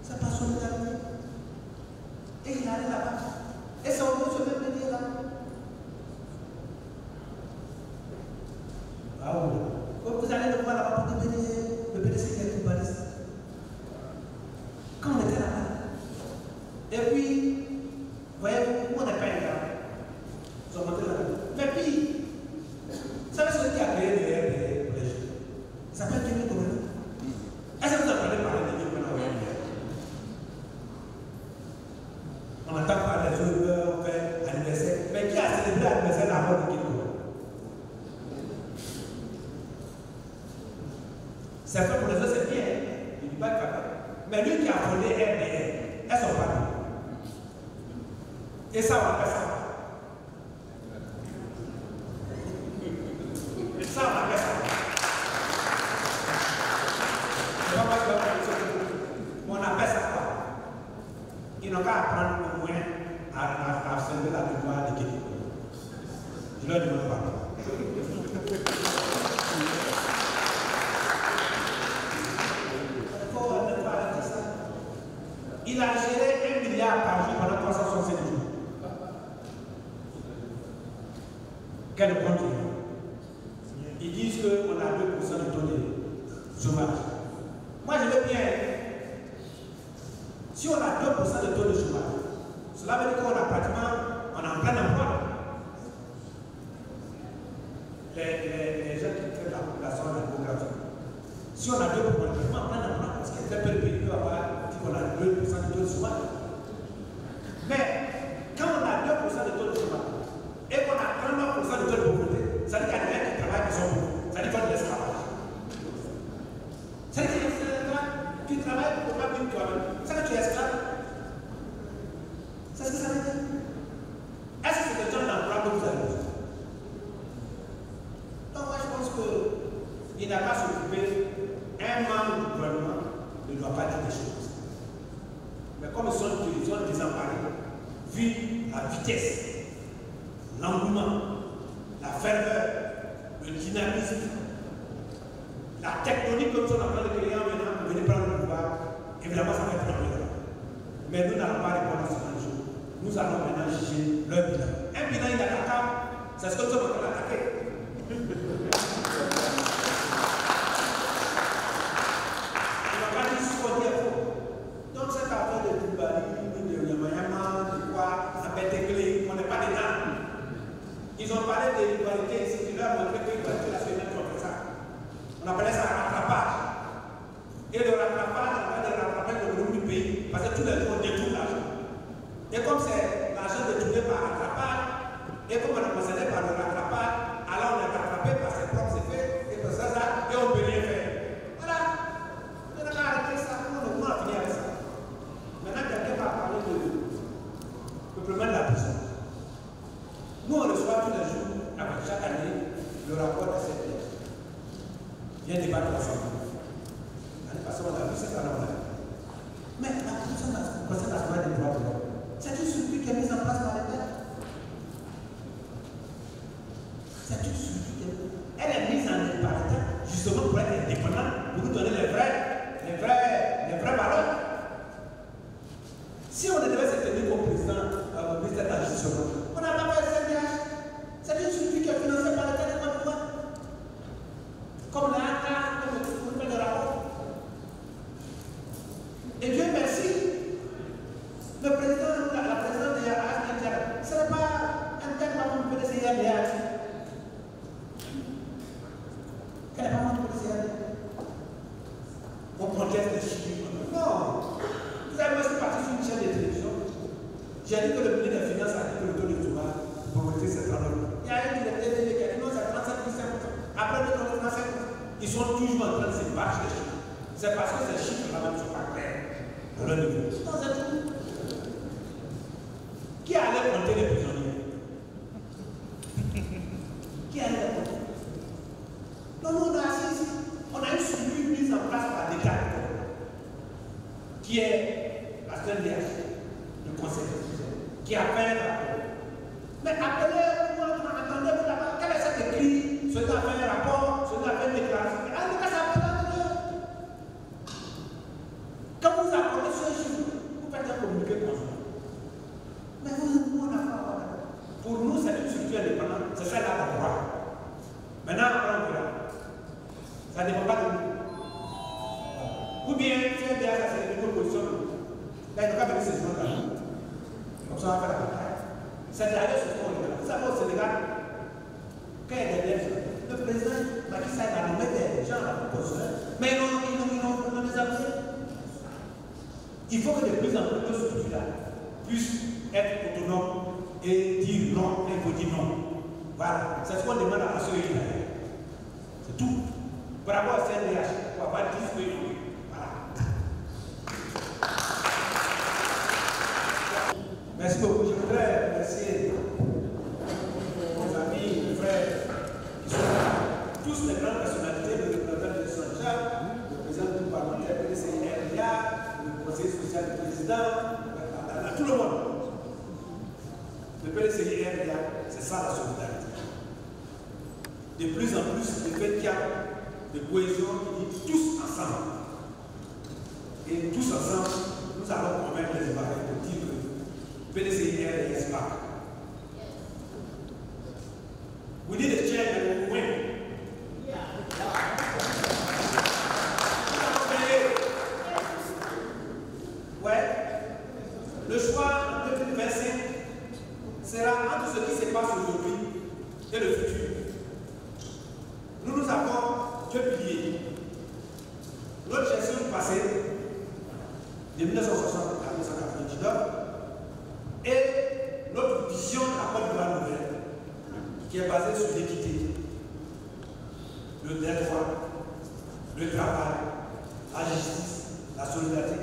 C'est pas solidarité. Et il est allé là-bas. Et c'est au bout de ce même Médié là. Ah oui. Vous allez le voir là-bas pour le PDC qui est tribaliste. Quand on était là-bas. Et puis, voyez-vous, on n'est pas égal. Ils sont montés là-bas. Mais puis, vous savez celui qui a créé le collège? Il s'appelle Kémy Gomez. Est-ce que vous entendez parler de lui maintenant? On entend parler des autres, on fait anniversaire. Mais qui a célébré l'anniversaire avant de Kémy Gomez? C'est fait pour les autres, c'est bien. Il ne dit pas de papa. Mais lui qui a fondé RDR, elles sont pas. Et ça, on appelle ça. Ça, on appelle ça. On appelle ça quoi? Ils n'ont qu'à apprendre au moins à observer la mémoire de Kémy. Je leur demande pas. Il a géré 1 milliard par jour pendant 365 jours. Quel compte? Ils disent qu'on a 2% de taux de chômage. Moi, je veux bien. Si on a 2% de taux de chômage, cela veut dire qu'on a pratiquement, on a en plein emploi. Les gens qui traitent la population de la démographie. Si on a 2%, on est pratiquement en plein emploi, parce qu'il y a très peu de pays qui peuvent avoir dit qu'on a 2% de taux de chômage. Mais quand on a 2% de taux de chômage et qu'on a 39% de taux de pauvreté, ça veut dire qu'il y a des gens qui travaillent qui sont pauvres. Ça veut dire qu'on est l'esclavage. Ça veut dire que tu travailles pour pas vivre toi-même. Ça veut dire que tu es esclave. C'est ce que ça veut dire. Est-ce que c'est des gens d'emploi que vous avez besoin? Donc moi je pense qu'il n'a pas à s'occuper. Un membre du gouvernement ne doit pas dire des choses. Mais comme ils sont désemparés, vu la vitesse, l'engouement, la ferveur, le dynamisme, la technologie que nous sommes en train de créer maintenant pour venir prendre le pouvoir, évidemment ça va être mieux. Mais nous n'allons pas répondre à ce jour. Nous allons maintenant juger leur bilan. Un bilan inattaquable, c'est ce que nous sommes en train d'attaquer. Donc cette affaire de tribalisme, de Yamayama, de quoi, ça peut être clé, on n'est pas dedans. Ils ont parlé de l'égalité ici, tu leur as montré que l'égalité nationale contre ça. On appelait ça rattrapage. Et le rattrapage, on va dire rattrapage de volume du pays, parce que tous les jours on détourne l'argent. Et comme c'est l'argent détourné par rattrapage, on devait se tenir comme président au ministère de la Justice, on n'a pas fait CNDH. C'est une structure qui est financée par l'État de Côte d'Ivoire. Comme la ACA, comme le fait de rapport. Et Dieu merci, le président, la présidente de l'ACA, ce n'est pas un tel moment de PDC IADH. Quel est le moment de PDC IADH? On conteste les chiffres. Non. Vous avez aussi parti sur une chaîne de télévision. J'ai dit que le ministre des Finances a dit que le taux de chômage pour pauvreté c'est 39%. Il y a un directeur qui a dit non, c'est 35%. Après le taux de 35%. Ils sont toujours en train de se battre les chiffres. C'est parce que ces chiffres-là ne sont pas clairs à leur niveau. Non, c'est tout. Qui allait compter les prisonniers? Qui allait les compter? Non, nous on a assis ici. On a une structure mise en place par l'État qui est la CNDH, le Conseil constitutionnel, qui a fait un rapport. Mais appelez-vous, attendez-vous là-bas, quel est cet écrit? Celui qui a fait un rapport, celui qui a fait une déclaration. En tout cas, ça appelle là-dedans. Quand vous accordez ce chiffre, vous faites un communiqué conjoint. Mais nous, on a fait un. Pour nous, c'est une structure indépendante, c'est ça là le droit. Maintenant, on verra. Ça ne dépend pas de nous. Ou bien, faire bien ça, c'est une position. Là, il n'y a pas de ces gens-là. Comme ça, on va faire la bataille. C'est d'ailleurs ce qu'on est là. Vous savez, au Sénégal, quand il y a des élèves, le président Macky Sall a nommé des gens à la position. Mais ils n'ont les amis. Il faut que de plus en plus de structures-là puissent être autonomes et dire non, il faut dire non. Voilà, c'est ce qu'on demande à la société. C'est tout. Par rapport à CNDH, on va pas dire ce que nous. Merci beaucoup. Je voudrais remercier mes amis, mes frères, qui sont là, tous les grandes personnalités, le représentant de Saint-Jacques, le président du parlementaire, le CNRIA, le conseiller social du président, tout le monde. Le PDCIRIA, c'est ça la solidarité. De plus en plus, le fait qu'il y a de cohésion qui dit tous ensemble. Et tous ensemble, nous allons convaincre les Ivoiriens de dire que PDCIR is back. We need a change and we win. Ouais. Le choix en 2025 sera entre ce qui se passe aujourd'hui et le futur. Nous avons deux piliers. Notre gestion du passé, de 1960 à 1999, et notre vision de la Côte d'Ivoire nouvelle, qui est basée sur l'équité, le droit, le travail, la justice, la solidarité,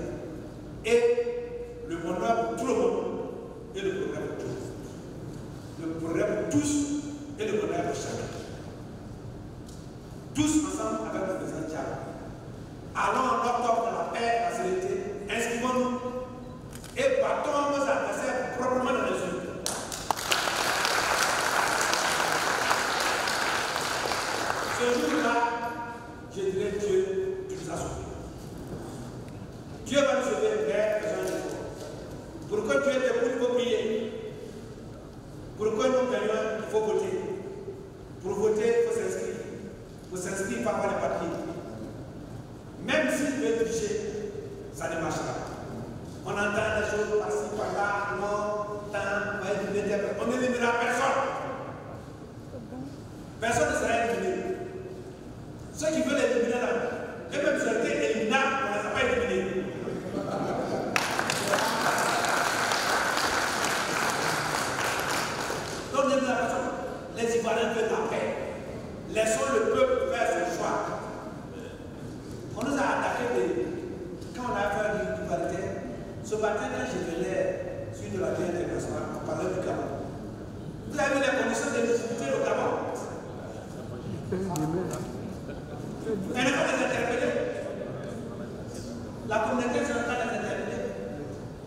et le bonheur pour tout le monde, et le progrès pour tous. Le progrès pour tous, et le bonheur pour chacun. Tous ensemble avec le président Tchad. Allons en octobre dans la paix, la sérénité, inscrivons-nous et battons nos adversaires proprement dans les yeux. Ce jour-là, je dirais Dieu, tu nous as sauvés. Dieu va nous sauver, mais besoin de toi. Pour que Dieu te il faut prier. Pour que nous gagnons, il faut voter. Pour voter, il faut s'inscrire. Il faut s'inscrire par les papiers. Même s'il veut tricher, ça ne marche pas. On entend les choses par-ci, par-là, non, tant, on n'éliminera personne. Personne ne sera éliminé. Ceux qui veulent éliminer là, et même si on était éliminables, on ne les a pas éliminés. Donc, n'éliminera personne. Les Ivoiriens veulent la paix. Laissons le peuple faire son choix. On nous a attaqué quand on a fait l'humanité. Ce matin, quand je venais sur de la vie internationale, on parlait du Gabon. Vous avez vu les conditions de l'éligibilité au Gabon? Elle n'est pas les interpeller. La communauté ne pas les interpeller.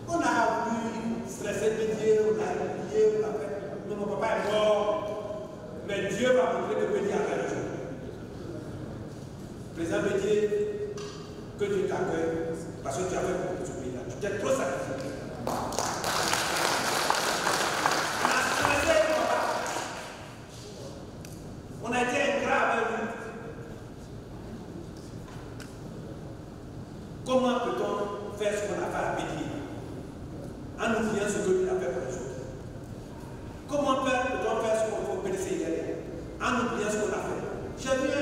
On a voulu stresser Bédier, on a oublié, on a fait. Non, mon papa est mort. Mais Dieu va montrer que Bédier a fait le jour. Président Bédier, que Dieu t'accueille parce que tu as fait pour ce pays-là. Tu t'es trop sacrifié. On a été ingrat avec lui. Comment peut-on faire ce qu'on a fait à Béni en oubliant ce que lui a fait pour les autres? Comment peut-on faire ce qu'on fait au PDC en oubliant ce qu'on a fait? J'ai vu un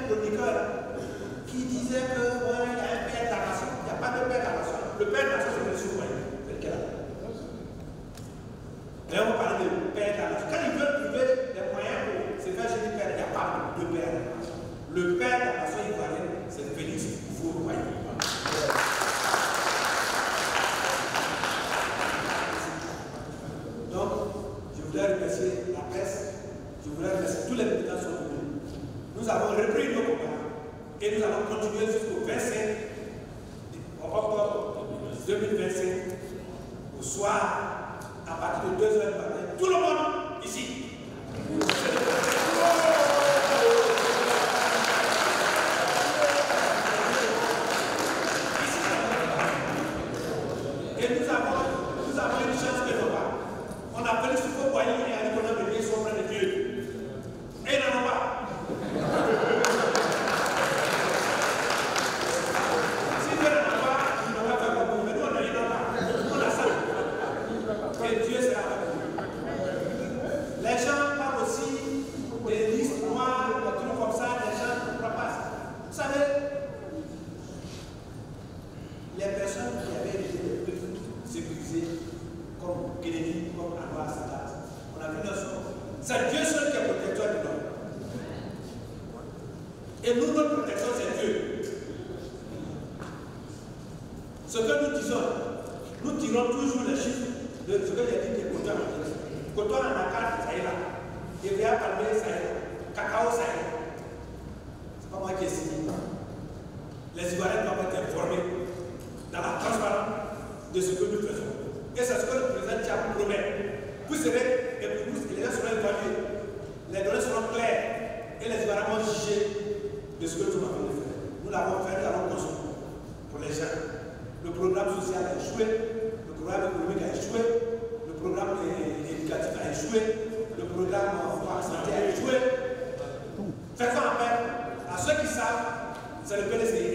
chroniqueur qui disait que il y a un père de la nation. Il n'y a pas de père de la nation. Le père de la nation, c'est le souverain. C'est lequel? Mais on parle de père de la nation. Quand ils veulent trouver des moyens pour se faire gérer père, il n'y a pas de père de la nation. Le père de la nation ivoirienne, c'est Félix Houphouët-Boigny. Donc, je voudrais remercier la presse, je voudrais remercier tous les militants qui sont venus. Nous avons repris nos combats et nous allons continuer jusqu'au 25 octobre 2025 au soir à partir de 2h du matin. Tout le monde ici. Et nous avons une chance que nous pas. On a appelé Houphouët-Boigny et a dit qu'on a besoin sont près de Dieu. Et ils n'en ont pas. Si Dieu n'en a pas, ils n'ont pas fait comme nous. Mais nous, on n'en a pas. On a ça. Et Dieu sera avec nous. Les gens parlent aussi des listes noires, des trucs comme ça, les gens ne comprennent pas ça. Vous savez, les personnes qui avaient été les plus sécurisées, comme Kennedy, comme Anwar Sadat, on a vu leur sort. C'est Dieu seul qui est protecteur de l'homme. Et nous, notre protection, c'est Dieu. Ce que nous disons, nous tirons toujours les chiffres de ce que j'ai dit des cotons en Afrique. Coton en Akar, ça y est là. Evia Palmier, ça y est là. Cacao, ça y est là. C'est pas moi qui ai signé. Les Ivoiriens doivent être informés dans la transparence de ce que nous faisons. Et c'est ce que le président Tchad promet. Vous serez, et puis vous, les gens seront évalués. Les données seront claires. Et les Ivoiriens vont juger de ce que nous avons fait. Nous l'avons fait, nous l'avons consommé pour les gens. Le programme social a échoué, le programme économique a échoué, le programme éducatif a échoué, le programme santé a échoué. Faisons appel à ceux qui savent, c'est le PDC